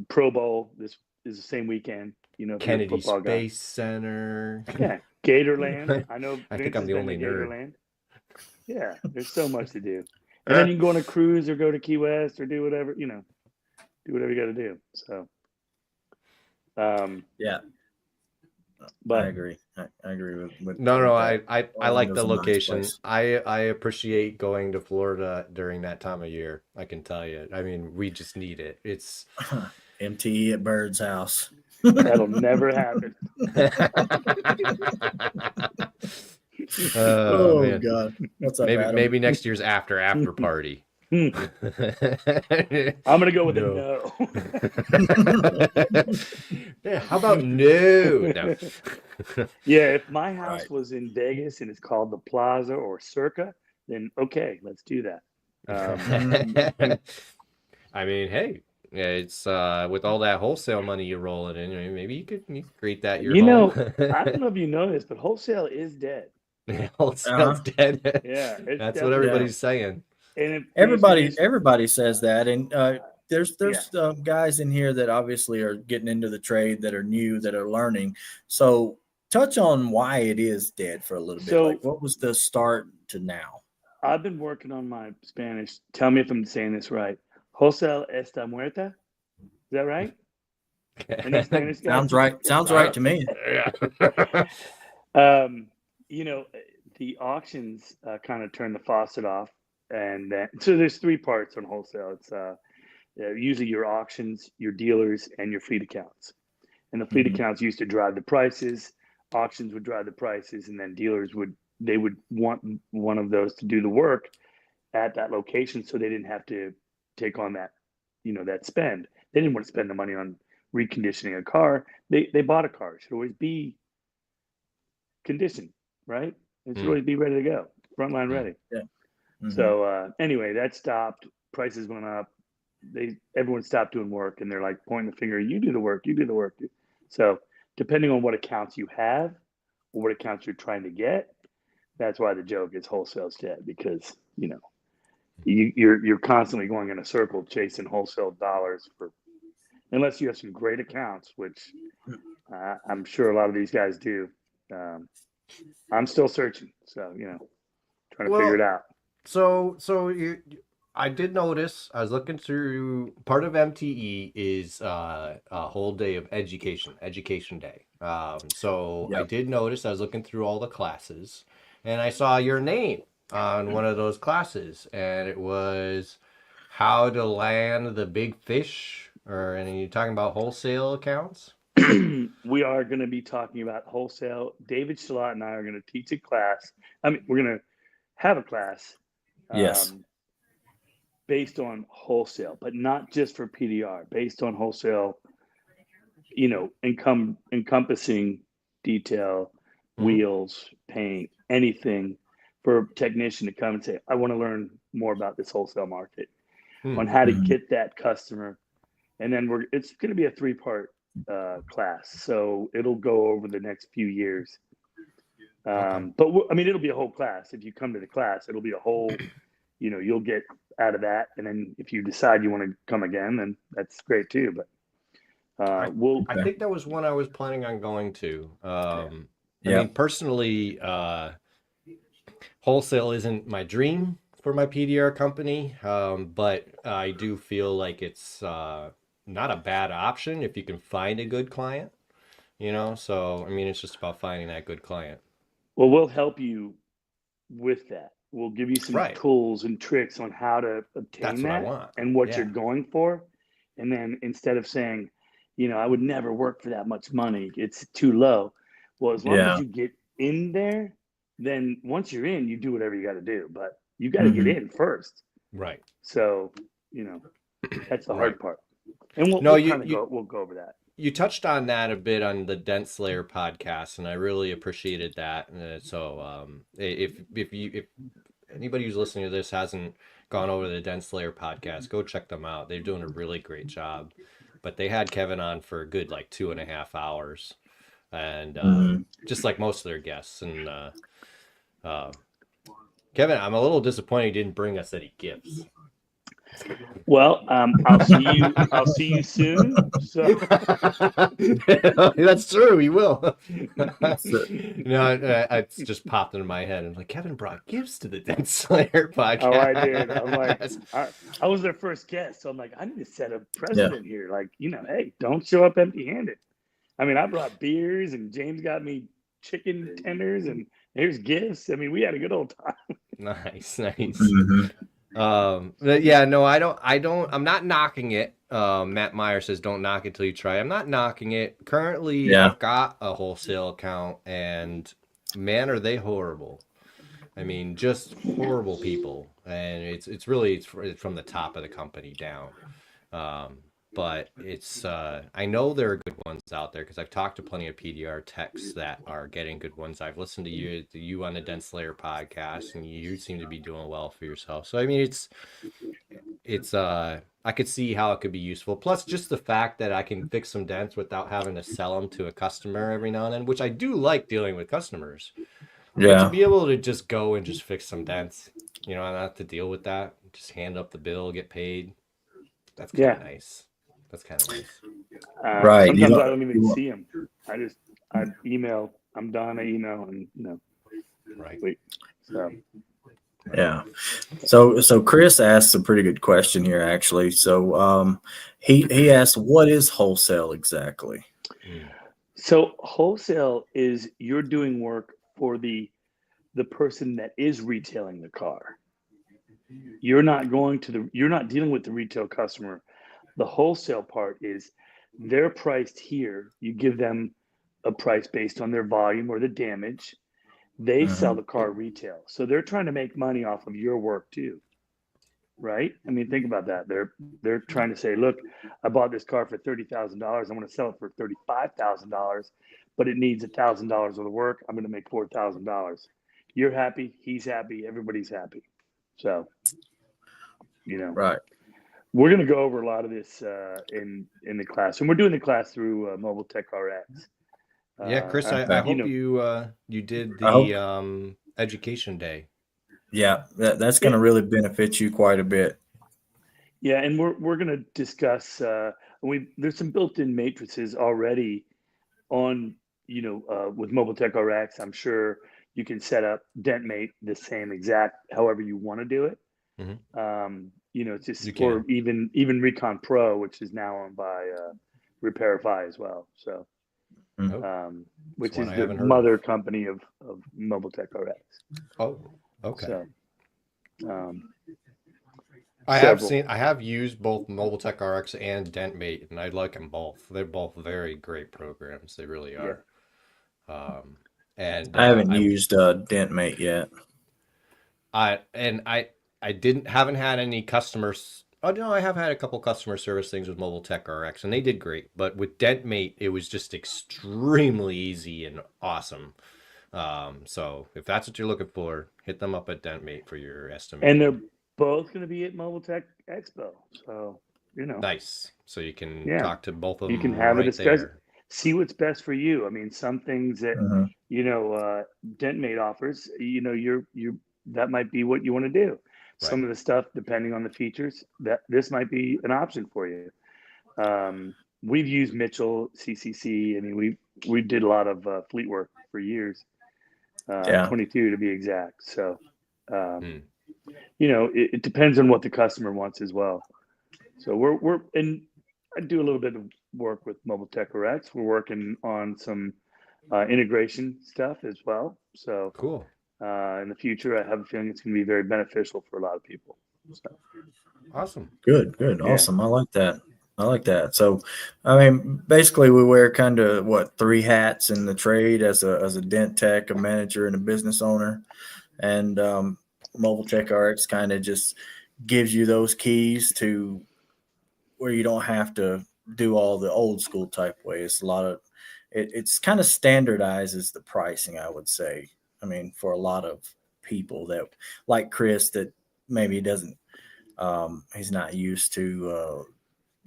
Pro Bowl, this is the same weekend, Kennedy Space Center. Yeah, Gatorland. I know. I think I'm the only nerd. Gatorland. Yeah, there's so much to do, and then you can go on a cruise or go to Key West or do whatever, do whatever you got to do. So, Yeah. But I agree. I agree with no. I like the location. Nice I appreciate going to Florida during that time of year. I can tell you. I mean, we just need it. It's MTE at Byrd's house. That'll never happen. Oh man. God. What's up, Adam? Maybe next year's after party. I'm gonna go with a no. Yeah, how about no? Yeah, if my house was in Vegas and it's called the Plaza or Circa, then okay, let's do that. I mean, hey, yeah, it's with all that wholesale money you're rolling in, maybe you could create that your home. I don't know if you know this, but wholesale is dead. Wholesale's dead. Yeah, that's what everybody's saying. And everybody says that, and there's guys in here that obviously are getting into the trade, that are new, that are learning. So touch on why it is dead for a little bit. Like, what was the start to now? I've been working on my Spanish. Tell me if I'm saying this right. Wholesale está muerta. Is that right? Sounds right. Sounds right to me. The auctions kind of turn the faucet off. And so there's three parts on wholesale. It's usually your auctions, your dealers, and your fleet accounts. And the fleet accounts used to drive the prices. Auctions would drive the prices, and then dealers would want one of those to do the work at that location, so they didn't have to take on that, that spend. They didn't want to spend the money on reconditioning a car. They bought a car. It should always be conditioned, right? It should always be ready to go, frontline ready. Yeah. So anyway, that stopped. Prices went up. Everyone stopped doing work, and they're like pointing the finger. You do the work. You do the work. So depending on what accounts you have or what accounts you're trying to get, that's why the joke is wholesale's dead, because you're constantly going in a circle chasing wholesale dollars unless you have some great accounts, which I'm sure a lot of these guys do. I'm still searching, so trying to figure it out. So I did notice, I was looking through, part of MTE is a whole day of education day. I did notice, I was looking through all the classes, and I saw your name on one of those classes, and it was how to land the big fish, and you're talking about wholesale accounts? We are going to be talking about wholesale. David Shalat and I are going to teach a class. I mean, we're going to have a class. Yes. Based on wholesale, but not just for PDR, based on wholesale, encompassing detail, wheels, paint, anything for a technician to come and say, I want to learn more about this wholesale market, on how to get that customer. And then it's going to be a 3-part class. So it'll go over the next few years. But it'll be a whole class. If you come to the class, it'll be a whole, you'll get out of that. And then if you decide you want to come again, then that's great too. But I think that was one I was planning on going to. I mean, personally, wholesale isn't my dream for my PDR company, but I do feel like it's not a bad option if you can find a good client, So, I mean, it's just about finding that good client. Well, we'll help you with that. We'll give you some tools and tricks on how to obtain that and what you're going for. And then instead of saying, I would never work for that much money, it's too low. Well, as long as you get in there, then once you're in, you do whatever you got to do. But you got to get in first. Right. So, that's the hard part. And we'll go over that. You touched on that a bit on the Dent Slayer podcast, and I really appreciated that. If anybody who's listening to this hasn't gone over to the Dent Slayer podcast, go check them out. They're doing a really great job. But they had Kevin on for a good 2.5 hours, and just like most of their guests. And Kevin, I'm a little disappointed he didn't bring us any gifts. Well, I'll see you soon. So that's true. He will. It's just popped into my head. I'm like, Kevin brought gifts to the Dent Slayer podcast. Oh, I did. I'm like, I was their first guest, so I'm like, I need to set a precedent here. Like, hey, don't show up empty-handed. I mean, I brought beers, and James got me chicken tenders, and here's gifts. I mean, we had a good old time. Nice. Mm-hmm. Yeah, no, I'm not knocking it. Matt Meyer says don't knock it till you try. I'm not knocking it. Currently, Yeah. I've got a wholesale account, and man, are they horrible. I mean, just horrible people, and it's really it's from the top of the company down. But it's I know there are good ones out there because I've talked to plenty of PDR techs that are getting good ones. I've listened to you on the Dense Layer podcast, and you seem to be doing well for yourself. So I mean, it's I could see how it could be useful. Plus, just the fact that I can fix some dents without having to sell them to a customer every now and then, which I do like dealing with customers. But to Yeah. be able to just go and just fix some dents, you know, and not have to deal with that, just hand up the bill, get paid. That's kind of nice. That's kind of nice. Right. Sometimes I don't even see them. I email. I'm done. I email, and Right. wait. So. Yeah. So Chris asked a pretty good question here, actually. So he asked, what is wholesale exactly? So wholesale is you're doing work for the person that is retailing the car. You're not dealing with the retail customer. The wholesale part is they're priced here. You give them a price based on their volume or the damage. They sell the car retail. So they're trying to make money off of your work too. Right? I mean, think about that. They're trying to say, look, I bought this car for $30,000. I want to sell it for $35,000, but it needs $1,000 worth of work. I'm going to make $4,000. You're happy. He's happy. Everybody's happy. So, right. We're going to go over a lot of this in the class, and we're doing the class through Mobile Tech RX. Yeah, Chris, I hope you did the education day. Yeah, that's going to really benefit you quite a bit. Yeah, and we're going to discuss. There's some built-in matrices already on with Mobile Tech RX. I'm sure you can set up DentMate the same exact however you want to do it. Mm-hmm. It's just or even Recon Pro, which is now owned by Repairify as well. So, which is the mother company of Mobile Tech RX. Oh, okay. So, I have used both Mobile Tech RX and DentMate, and I like them both. They're both very great programs. They really are. Yeah. And I haven't used DentMate yet. Haven't had any customers. Oh no, I have had a couple customer service things with Mobile Tech RX, and they did great. But with DentMate, it was just extremely easy and awesome. So if that's what you're looking for, hit them up at DentMate for your estimate. And they're both going to be at Mobile Tech Expo, so nice. So you can talk to both of them. You can have a discussion. There. See what's best for you. I mean, some things that DentMate offers, that might be what you want to do. Right. Some of the stuff, depending on the features, that this might be an option for you. We've used Mitchell CCC. I mean, we did a lot of fleet work for years. 22 to be exact. So, it depends on what the customer wants as well. So and I do a little bit of work with Mobile Tech RX. We're working on some integration stuff as well. So cool. In the future, I have a feeling it's going to be very beneficial for a lot of people. So. Awesome. Good. Yeah. Awesome. I like that. So, I mean, basically, we wear kind of 3 hats in the trade as a dent tech, a manager, and a business owner. And Mobile Tech RX kind of just gives you those keys to where you don't have to do all the old school type ways. It's kind of standardizes the pricing, I would say. I mean, for a lot of people that like Chris, that maybe doesn't, he's not used to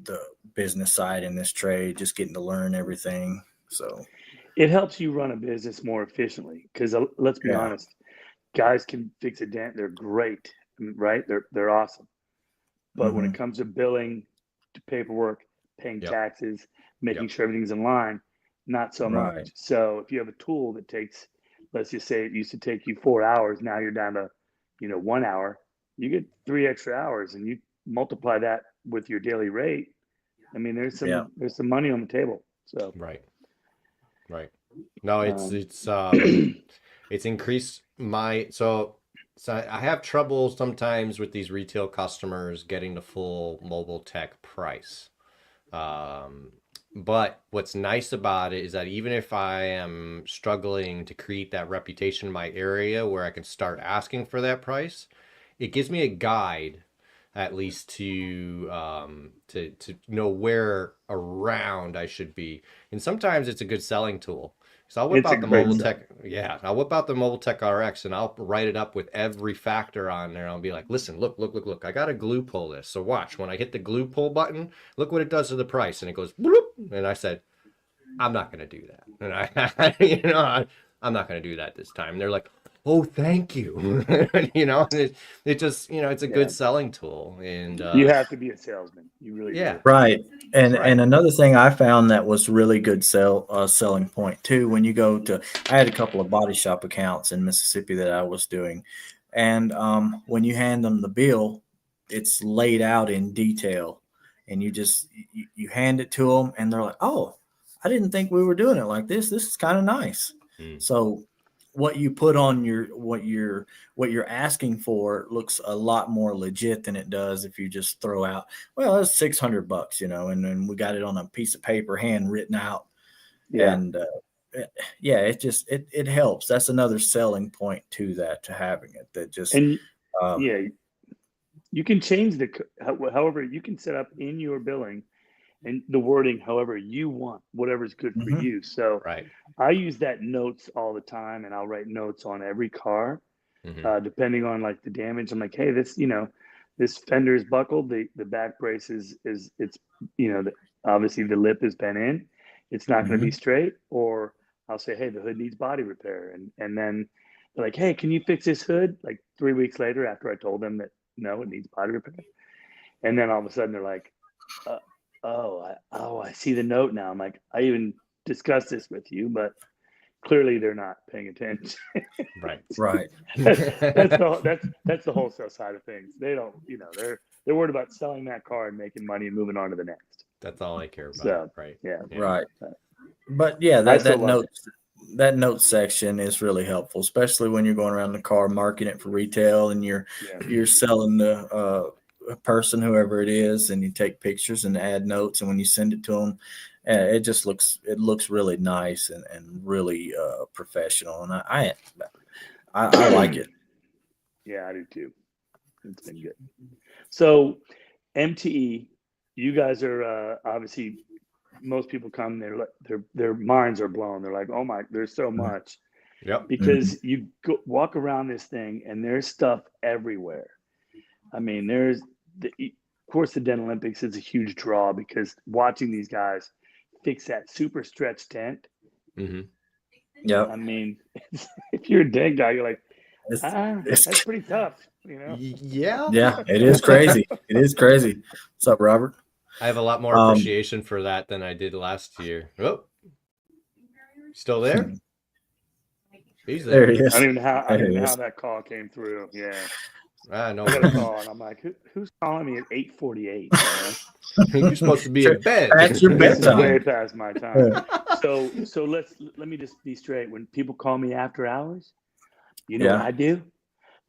the business side in this trade, just getting to learn everything. So it helps you run a business more efficiently because let's be honest, guys can fix a dent. They're great, right? They're awesome. But when it comes to billing, to paperwork, paying taxes, making sure everything's in line, not so much. So if you have a tool that takes, let's just say it used to take you 4 hours, now you're down to, 1 hour, you get 3 extra hours, and you multiply that with your daily rate. I mean, there's some money on the table. So right. Right. No, it's increased so I have trouble sometimes with these retail customers getting the full Mobile Tech price. But what's nice about it is that even if I am struggling to create that reputation in my area where I can start asking for that price, it gives me a guide at least to know where around I should be. And sometimes it's a good selling tool. So I'll whip out the Mobile Tech, I'll whip out the Mobile Tech RX and I'll write it up with every factor on there. I'll be like, listen, look, I got to glue pull this. So watch, when I hit the glue pull button, look what it does to the price. And it goes, bloop. And I said, I'm not going to do that. And I'm not going to do that this time. And they're like, oh, thank you. It just, it's a good selling tool. And you have to be a salesman. You really do. Right. And another thing I found that was really good selling point too, when you go to, I had a couple of body shop accounts in Mississippi that I was doing. And when you hand them the bill, it's laid out in detail, and you hand it to them and they're like, oh, I didn't think we were doing it like this. This is kind of nice. So what you put on what you're asking for looks a lot more legit than it does if you just throw out, well, it's $600, and then we got it on a piece of paper, handwritten out. And it helps. That's another selling point to having it, that just, you can change however you can set up in your billing and the wording however you want, whatever's good for you. So I use that notes all the time, and I'll write notes on every car, depending on like the damage. I'm like, hey, this fender is buckled, the back brace is it's obviously the lip has been in, it's not going to be straight. Or I'll say, hey, the hood needs body repair, and then they're like, hey, can you fix this hood? Like 3 weeks later, after I told them that no, it needs body repair, and then all of a sudden they're like, I see the note now. I'm like, I even discussed this with you, but clearly they're not paying attention. Right. That's the wholesale side of things. They don't, they're worried about selling that car and making money and moving on to the next. That's all I care about. So, right. Right. But that note section is really helpful, especially when you're going around the car marketing it for retail, and you're selling the person, whoever it is, and you take pictures and add notes, and when you send it to them, it looks really nice and really professional, and I like it. Yeah, I do too. It's been good. So MTE, you guys are obviously, most people come, their minds are blown. They're like, oh my, there's so much. Because you walk around this thing and there's stuff everywhere. I mean, there's of course the Den Olympics is a huge draw, because watching these guys fix that super stretch tent. I mean, if you're a den guy, you're like, that's pretty tough, Yeah, it is crazy. It is crazy. What's up, Robert? I have a lot more appreciation for that than I did last year. Oh, still there? He's there. There he is. I don't even know how that call came through. Yeah. I know. I got a call, and I'm like, who's calling me at 8:48? You're supposed to be in bed. That's your bedtime. Way past my time. So let me just be straight. When people call me after hours, what I do?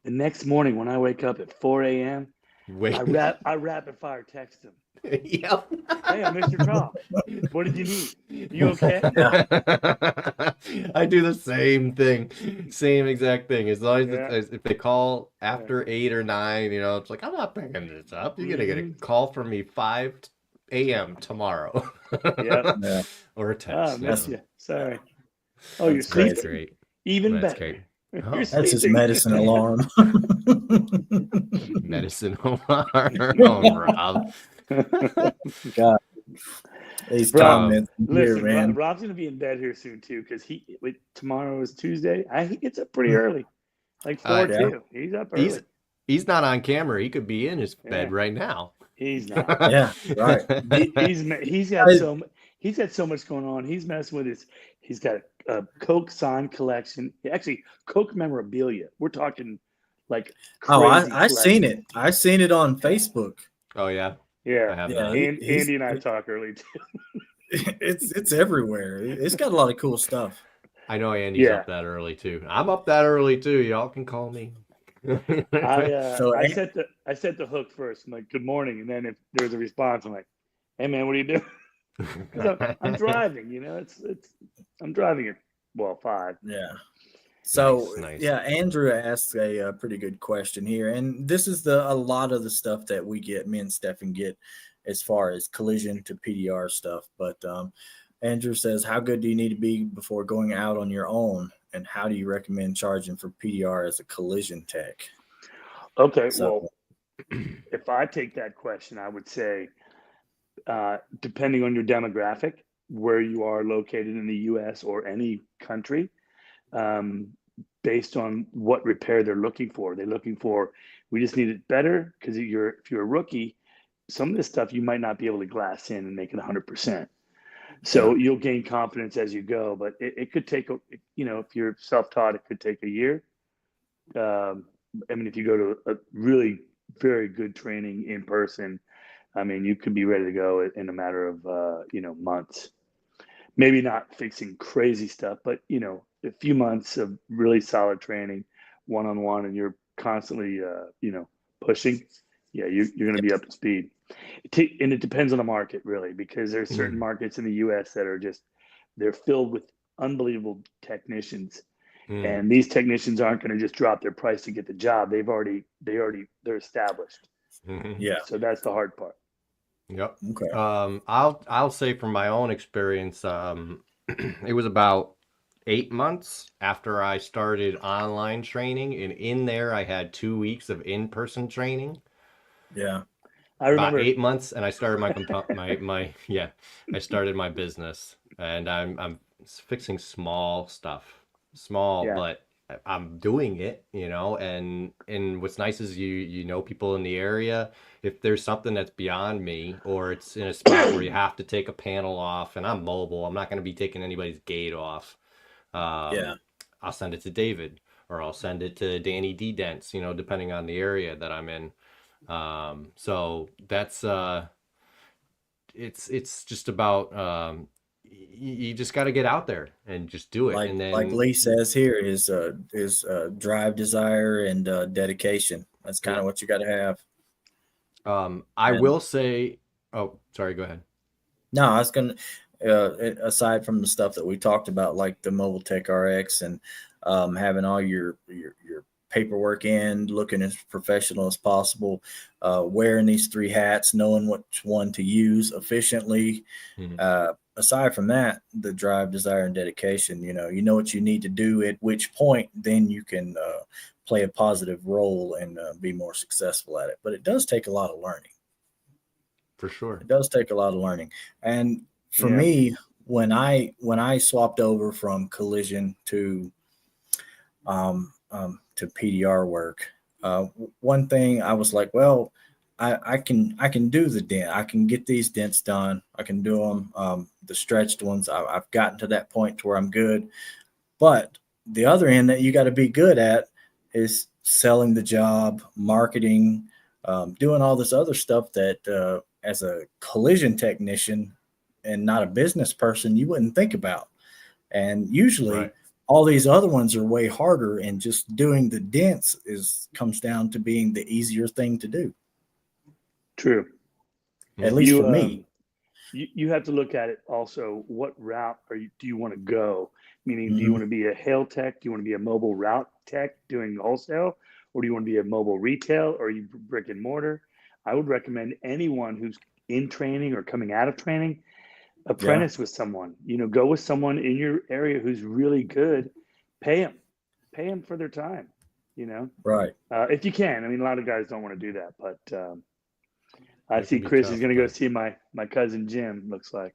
The next morning when I wake up at 4 a.m., I rapid fire text them. Yep. Hey, I missed your call. What did you need? You okay? I do the same thing, same exact thing. As long as if they call after 8 or 9, it's like, I'm not picking this up. You're gonna get a call from me 5 a.m. tomorrow. Or a text. Missed you. Sorry. Oh, you're sleeping. Great. Even That's better. Great. That's his medicine alarm. Medicine alarm, Rob. God, these comments here, listen, man. Rob's gonna be in bed here soon too, because tomorrow is Tuesday. He gets up pretty early, like 4 too. He's up early. He's not on camera. He could be in his bed right now. He's not. Yeah, right. He's got so much going on. He's messing with his. He's got a Coke signed collection. Actually, Coke memorabilia. We're talking like crazy I seen it. I seen it on Facebook. Oh yeah. Yeah. I have that. Andy and I talked early too. it's everywhere. It's got a lot of cool stuff. I know Andy's up that early too. I'm up that early too. Y'all can call me. I set the hook first. I'm like, good morning, and then if there's a response, I'm like, hey man, what are you doing? Because I'm driving. I'm driving at 5. Yeah. So nice. Yeah, Andrew asked a pretty good question here, and this is a lot of the stuff that we get, me and Stefan get, as far as collision to PDR stuff. But Andrew says, how good do you need to be before going out on your own, and how do you recommend charging for PDR as a collision tech? Okay, well, if I take that question, I would say, depending on your demographic, where you are located in the U.S. or any country, based on what repair they're looking for. They're looking for, we just need it better, because if you're a rookie, some of this stuff you might not be able to glass in and make it 100%. So you'll gain confidence as you go, but it could take, if you're self-taught, it could take a year. If you go to a really very good training in person, you could be ready to go in a matter of, months. Maybe not fixing crazy stuff, but, a few months of really solid training, one-on-one, and you're constantly, pushing. Yeah, you're going to be up to speed. And it depends on the market, really, because there's certain markets in the U.S. that are they're filled with unbelievable technicians. And these technicians aren't going to just drop their price to get the job. They're established. Yeah. So that's the hard part. Yep. Okay. I'll say from my own experience, it was about 8 months after I started online training, and in there I had 2 weeks of in-person training. Yeah. I remember about 8 months, and I started I started my business, and I'm fixing small stuff. But I'm doing it, and what's nice is you know people in the area. If there's something that's beyond me, or it's in a spot where you have to take a panel off, and I'm mobile, I'm not going to be taking anybody's gate off. I'll send it to David, or I'll send it to Danny D Dents, depending on the area that I'm in. So that's it's just about you just got to get out there and just do it. And then, like Lee says here, is drive, desire, and dedication. That's kind of what you got to have. I will say, oh, sorry, go ahead. No, I was going to, aside from the stuff that we talked about, like the Mobile Tech RX and having all your paperwork in, looking as professional as possible, wearing these 3 hats, knowing which one to use efficiently. Aside from that, the drive, desire, and dedication, you know what you need to do at which point, then you can play a positive role and be more successful at it. But it does take a lot of learning. For sure. It does take a lot of learning. And for me, when I swapped over from collision to PDR work, one thing I was like, well, I can do the dent. I can get these dents done. I can do them. The stretched ones, I've gotten to that point to where I'm good. But the other end that you got to be good at is selling the job, marketing, doing all this other stuff that as a collision technician and not a business person, you wouldn't think about. And usually all these other ones are way harder, and just doing the dents comes down to being the easier thing to do. True. At least for me. You have to look at it also. What route do you want to go? Meaning, do you want to be a hail tech? Do you want to be a mobile route tech doing wholesale? Or do you want to be a mobile retail, or you brick and mortar? I would recommend anyone who's in training or coming out of training, apprentice with someone. Go with someone in your area who's really good. Pay them for their time. Right. If you can. A lot of guys don't want to do that, but I see Chris is going to go see my cousin Jim. Looks like.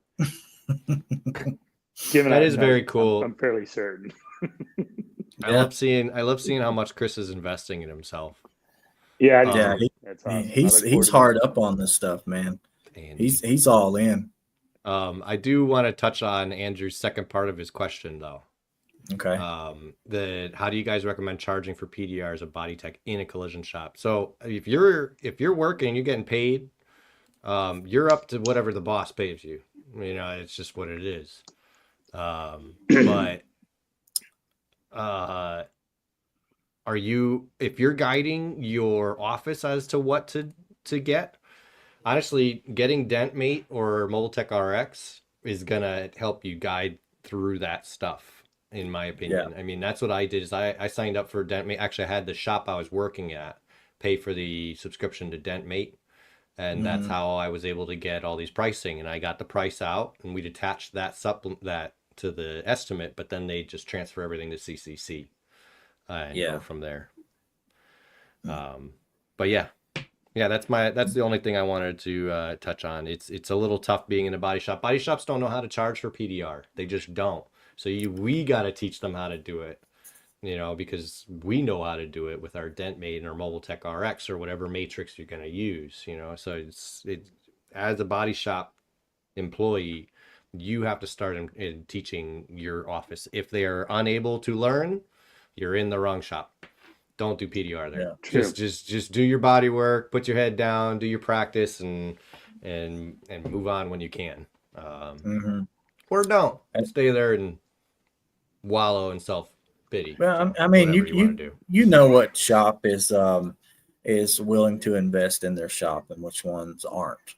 That is very cool. I'm fairly certain. I love seeing how much Chris is investing in himself. Yeah, that's awesome. He's hard up on this stuff, man. He's all in. I do want to touch on Andrew's second part of his question, though. Okay. How do you guys recommend charging for PDR as a body tech in a collision shop? So if you're working, you're getting paid, you're up to whatever the boss pays you. You know, it's just what it is. But if you're guiding your office as to what to get, honestly, getting DentMate or Mobile Tech RX is gonna help you guide through that stuff, in my opinion. I mean, that's what I did. Is I signed up for DentMate. Actually, I had the shop I was working at pay for the subscription to DentMate, and that's how I was able to get all these pricing. And I got the price out, and we'd attach that to the estimate, but then they just transfer everything to CCC and go from there. But yeah, that's the only thing I wanted to touch on. It's a little tough being in a body shop. Body shops don't know how to charge for PDR. They just don't. So we got to teach them how to do it, you know, because we know how to do it with our DentMate and our Mobile Tech RX or whatever matrix you're going to use, you know. So it's as a body shop employee, you have to start in teaching your office. If they are unable to learn, you're in the wrong shop. Don't do PDR there. Yeah, just do your body work, put your head down, do your practice, and move on when you can. Or don't stay there and wallow in self-pity. Well, I mean, you know what shop is willing to invest in their shop and which ones aren't.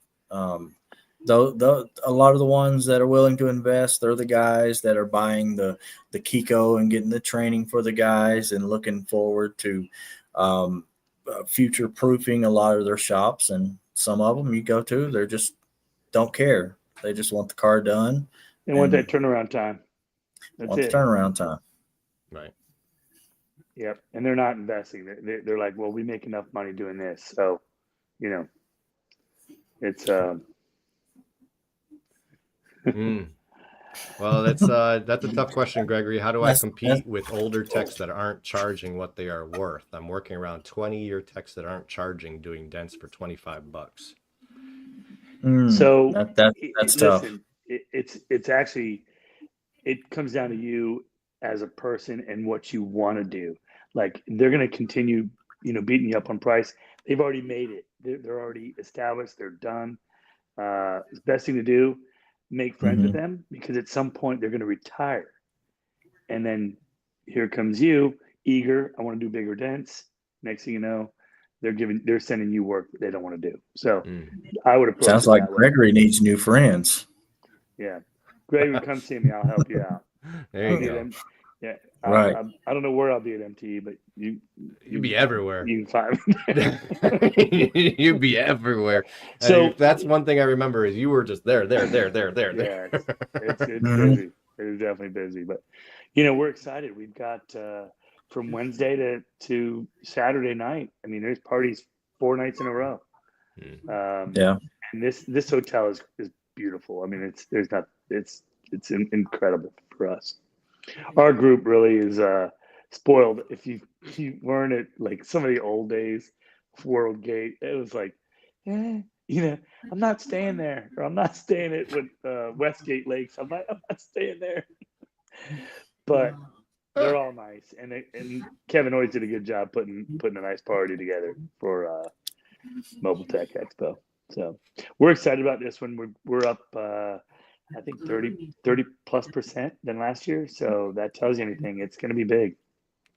Though a lot of the ones that are willing to invest, they're the guys that are buying the Kiko and getting the training for the guys and looking forward to future proofing a lot of their shops. And some of them you go to, they just don't care. They just want the car done. They want that turnaround time. That's it. Turnaround time. Right. Yep. And they're not investing. They're like, well, we make enough money doing this. So, you know, it's Well, that's a tough question, Gregory. How do I compete with older techs that aren't charging what they are worth? I'm working around 20-year techs that aren't charging, doing dents for $25. So that's tough. Listen, it's actually, it comes down to you as a person and what you want to do. Like, they're going to continue, you know, beating you up on price. They've already made it. They're already established. They're done. The best thing to do, make friends with them, because at some point they're going to retire. And then here comes you, eager, I want to do bigger dents. Next thing you know, they're sending you work that they don't want to do. So I would approach. Sounds like Gregory needs new friends. Yeah. Gregory, come see me. I'll help you out. There you go. Yeah. Right. I don't know where I'll be at MTE, but you'd be everywhere. You can find me. You'd be everywhere. So that's one thing I remember is you were just there. Yeah, it's busy. It is definitely busy, but you know, we're excited. We've got from Wednesday to Saturday night. I mean, there's parties 4 nights in a row. And this hotel is beautiful. I mean, it's incredible for us. Our group really is spoiled. If you weren't at like some of the old days, World Gate, it was like, you know, I'm not staying there, or I'm not staying at Westgate Lakes. I'm not staying there. But they're all nice, and Kevin always did a good job putting a nice party together for Mobile Tech Expo. So we're excited about this one. We're up. I think 30+% than last year. So that tells you anything. It's going to be big.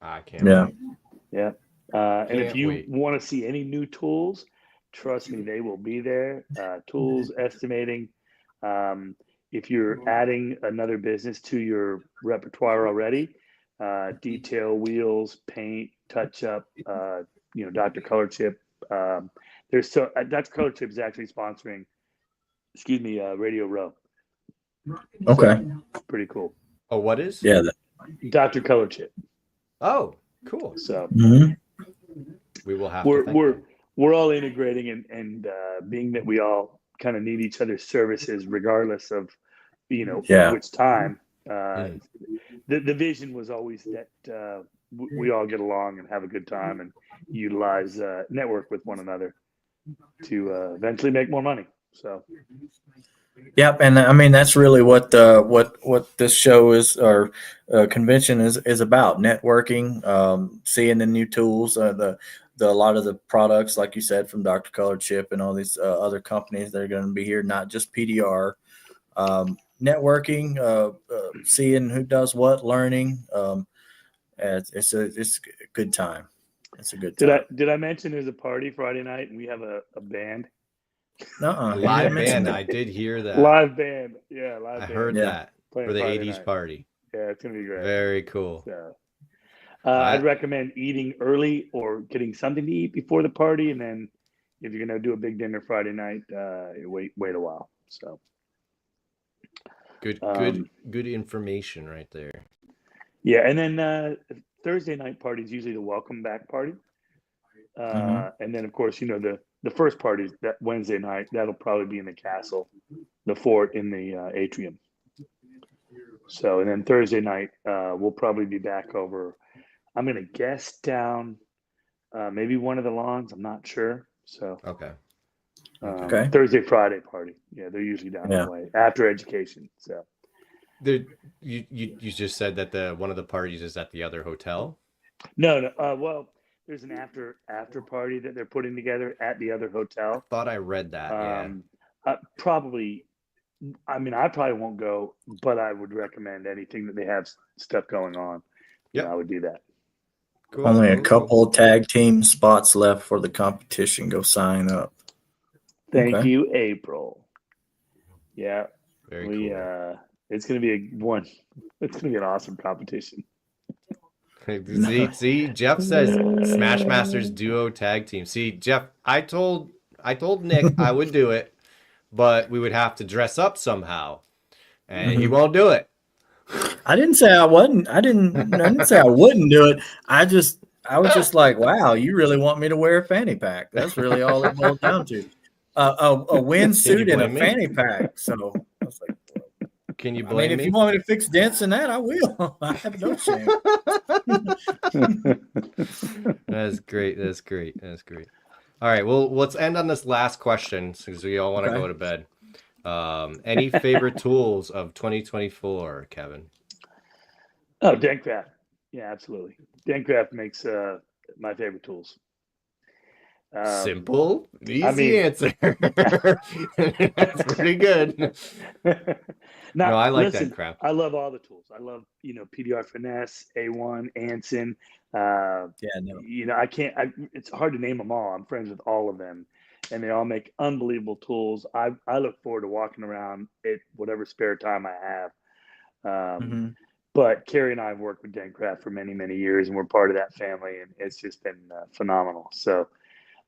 I can't wait. Yeah. And if you want to see any new tools, trust me, they will be there. Tools, estimating. If you're adding another business to your repertoire already, detail, wheels, paint, touch up, you know, Dr. Color Chip. Dr. Color Chip is actually sponsoring, Radio Row. Okay. So, pretty cool. Oh, what is? Yeah. Dr. Color Chip. Oh, cool. So we will have we're all integrating and being that we all kind of need each other's services regardless of, you know, which time. The vision was always that we all get along and have a good time and utilize network with one another to eventually make more money. So. Yep, and I mean that's really what this show is, or convention is about: networking, seeing the new tools, a lot of the products, like you said, from Dr. Color Chip and all these other companies that are going to be here. Not just PDR, networking, seeing who does what, learning. It's a good time. It's a good time. Did I mention there's a party Friday night and we have a band? A live band. I did hear that. Live band. Yeah, live band. I heard that for the Friday 80s night. party. Yeah, it's going to be great. Very cool. So, I'd recommend eating early or getting something to eat before the party. And then if you're going to do a big dinner Friday night, wait a while. So good information right there. Yeah. And then Thursday night party is usually the welcome back party. And then, of course, the first party is that Wednesday night. That'll probably be in the castle, the fort in the atrium. So, and then Thursday night, we'll probably be back over. I'm going to guess down maybe one of the lawns. I'm not sure. So, okay. Thursday, Friday party. Yeah, they're usually down that way after education. So, you just said that one of the parties is at the other hotel. No. Well, there's an after party that they're putting together at the other hotel. Thought I read that. Probably. I mean, I probably won't go, but I would recommend anything that they have stuff going on. Yeah, I would do that. Cool. Only a couple tag team spots left for the competition. Go sign up. Thank you, April. Yeah, very cool. It's going to be It's going to be an awesome competition. See, Jeff says Smash Masters duo tag team. See, Jeff, I told Nick I would do it, but we would have to dress up somehow, and he won't do it. I didn't say I wouldn't. I didn't say I wouldn't do it. I was just like, wow, you really want me to wear a fanny pack? That's really all it boils down to. A windsuit and a fanny pack. So I was like, can you blame me? If you want me to fix dents in that, I will. I have no shame. That's great. All right, well, let's end on this last question because we all want to go to bed. Any favorite tools of 2024, Kevin? Oh, Dentcraft. Yeah, absolutely. Dentcraft makes my favorite tools. Simple, easy answer. That's pretty good. No, I like Dentcraft. I love all the tools. I love, PDR Finesse, A1, Anson. I can't. It's hard to name them all. I'm friends with all of them, and they all make unbelievable tools. I look forward to walking around at whatever spare time I have. But Carrie and I have worked with Dentcraft for many, many years, and we're part of that family, and it's just been phenomenal. So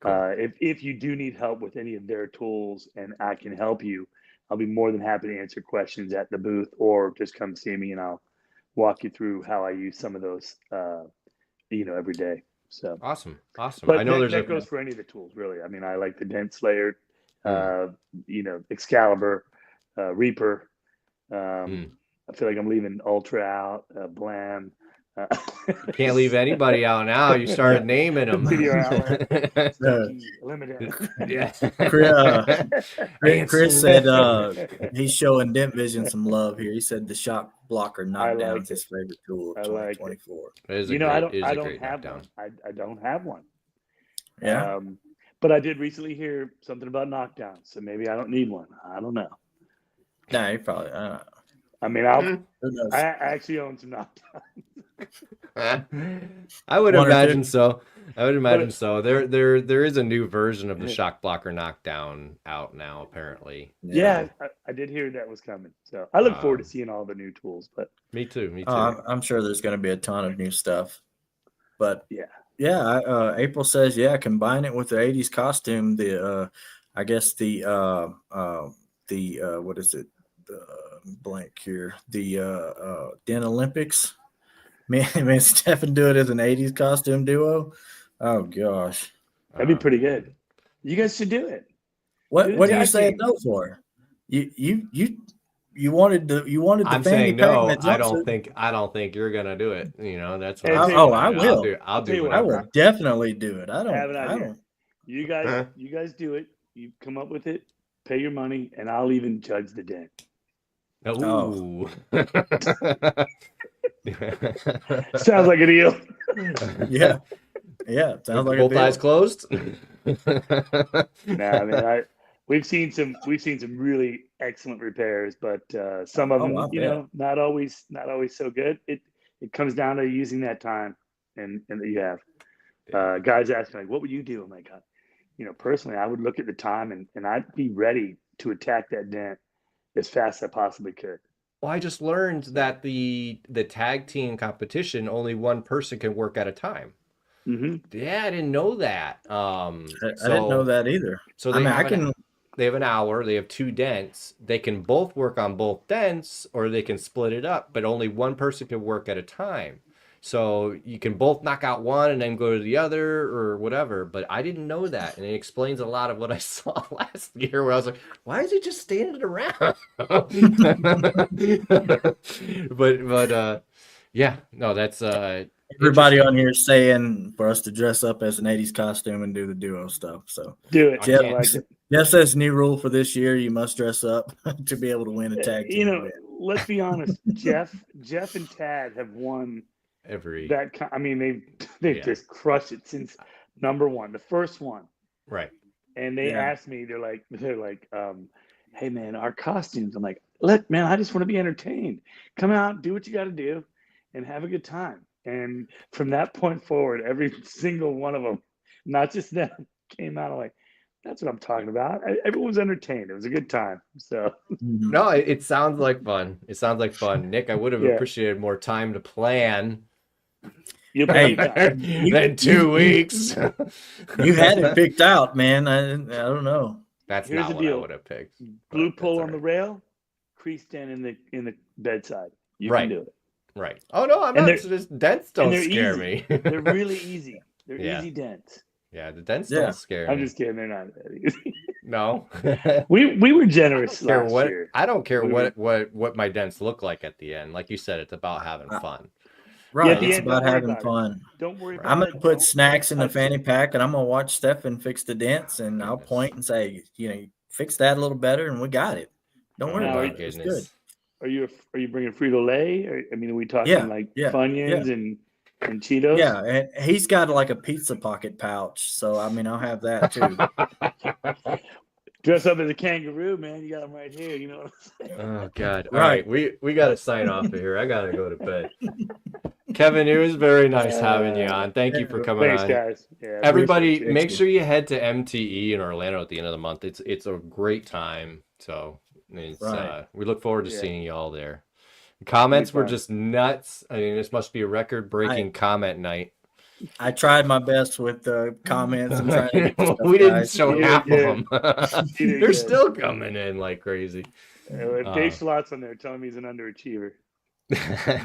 if you do need help with any of their tools and I can help you, I'll be more than happy to answer questions at the booth, or just come see me and I'll walk you through how I use some of those, every day. So awesome. But I know that goes for any of the tools, really. I mean, I like the Dent Slayer, Excalibur, Reaper. I feel like I'm leaving Ultra out, Blam. Can't leave anybody out now. You started naming them. Limited. Yeah. Chris said he's showing Dent Vision some love here. He said the shock blocker knockdown is his favorite tool of 2024. I don't have one. Yeah. But I did recently hear something about knockdown, so maybe I don't need one. I don't know. No, you probably. I mean, I actually own some knockdowns. I would imagine so. There is a new version of the shock blocker knockdown out now, apparently. Yeah, I did hear that was coming. So I look forward to seeing all the new tools. But me too. I'm sure there's going to be a ton of new stuff. But April says combine it with the 80s costume. I guess the what is it? Blank here. The Den Olympics. Man, Stefan do it as an 80s costume duo. Oh gosh, that'd be pretty good. You guys should do it. What do you say no for? You wanted the I'm saying no. I don't think you're gonna do it. That's what I will. I'll do it. I will definitely do it. I don't. You guys do it. You come up with it. Pay your money, and I'll even judge the den. Oh. Sounds like a deal. Yeah. Sounds like both eyes closed. I We've seen some really excellent repairs, but some of them, not always so good. It comes down to using that time and that you have. Guys asking like, what would you do? I'm like, personally, I would look at the time and I'd be ready to attack that dent as fast as I possibly could. Well, I just learned that the tag team competition, only one person can work at a time. Mm-hmm. Yeah, I didn't know that. I didn't know that either. So they have an hour. They have 2 dents. They can both work on both dents, or they can split it up. But only one person can work at a time. So you can both knock out one and then go to the other or whatever. But I didn't know that, and it explains a lot of what I saw last year, where I was like, "Why is he just standing around?" but yeah, no, that's everybody on here is saying for us to dress up as an 80s costume and do the duo stuff. So do it. Jeff says new rule for this year: you must dress up to be able to win a tag team. You know, let's be honest. Jeff and Tad have won that. I mean, they've just crushed it since number one, the first one. Right. And they asked me, they're like, hey man, our costumes. I'm like, look, man, I just want to be entertained. Come out, do what you got to do, and have a good time. And from that point forward, every single one of them, not just them, came out like, that's what I'm talking about. Everyone was entertained. It was a good time. So no, it sounds like fun. It sounds like fun. Nick, I would have appreciated more time to plan. Than 2 weeks. You had it picked out, man. I don't know. That's Here's not what deal. I would have picked. Blue pole on the rail, crease dent in the bedside. You can do it. Right. Oh no, I'm not. Just dents don't scare me. They're really easy. They're easy dents. Yeah, the dents don't scare me. I'm just kidding. They're not that easy. No. we were generous last year. I don't care what my dents look like at the end. Like you said, it's about having fun. Right. It's about having fun. Don't worry about it. I'm going to put snacks in the fanny pack, and I'm going to watch Stefan fix the dents, and I'll point and say, fix that a little better, and we got it. Don't worry about it. It's good. Are you bringing Frito-Lay? I mean, are we talking Funyuns and Cheetos? Yeah, and he's got like a pizza pocket pouch, so I mean, I'll have that too. Dress up as a kangaroo, man. You got them right here. You know what I'm saying? Oh God! All right, we got to sign off of here. I gotta go to bed. Kevin, it was very nice having you on. Thank you for coming on. Thanks, guys. Yeah, everybody, make sure you head to MTE in Orlando at the end of the month. It's a great time. So we look forward to seeing you all there. The comments were just nuts. I mean, this must be a record-breaking comment night. I tried my best with the comments. And trying to get we didn't show half of them. They're still coming in like crazy. If Dave Schlot's on there, tell him he's an underachiever.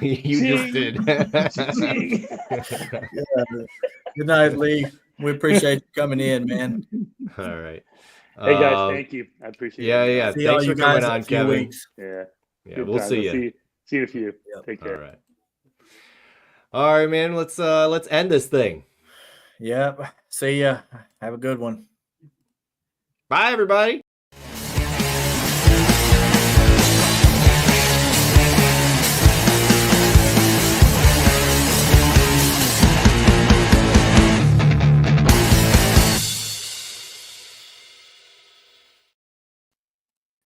You just did. Good night, Lee. We appreciate you coming in, man. All right. Hey guys, thank you. I appreciate it. Yeah. Thanks for coming on, Kevin. Yeah. We'll see you. See you in a few. Yep. Take care. All right. All right, man. Let's end this thing. Yep. See ya. Have a good one. Bye, everybody.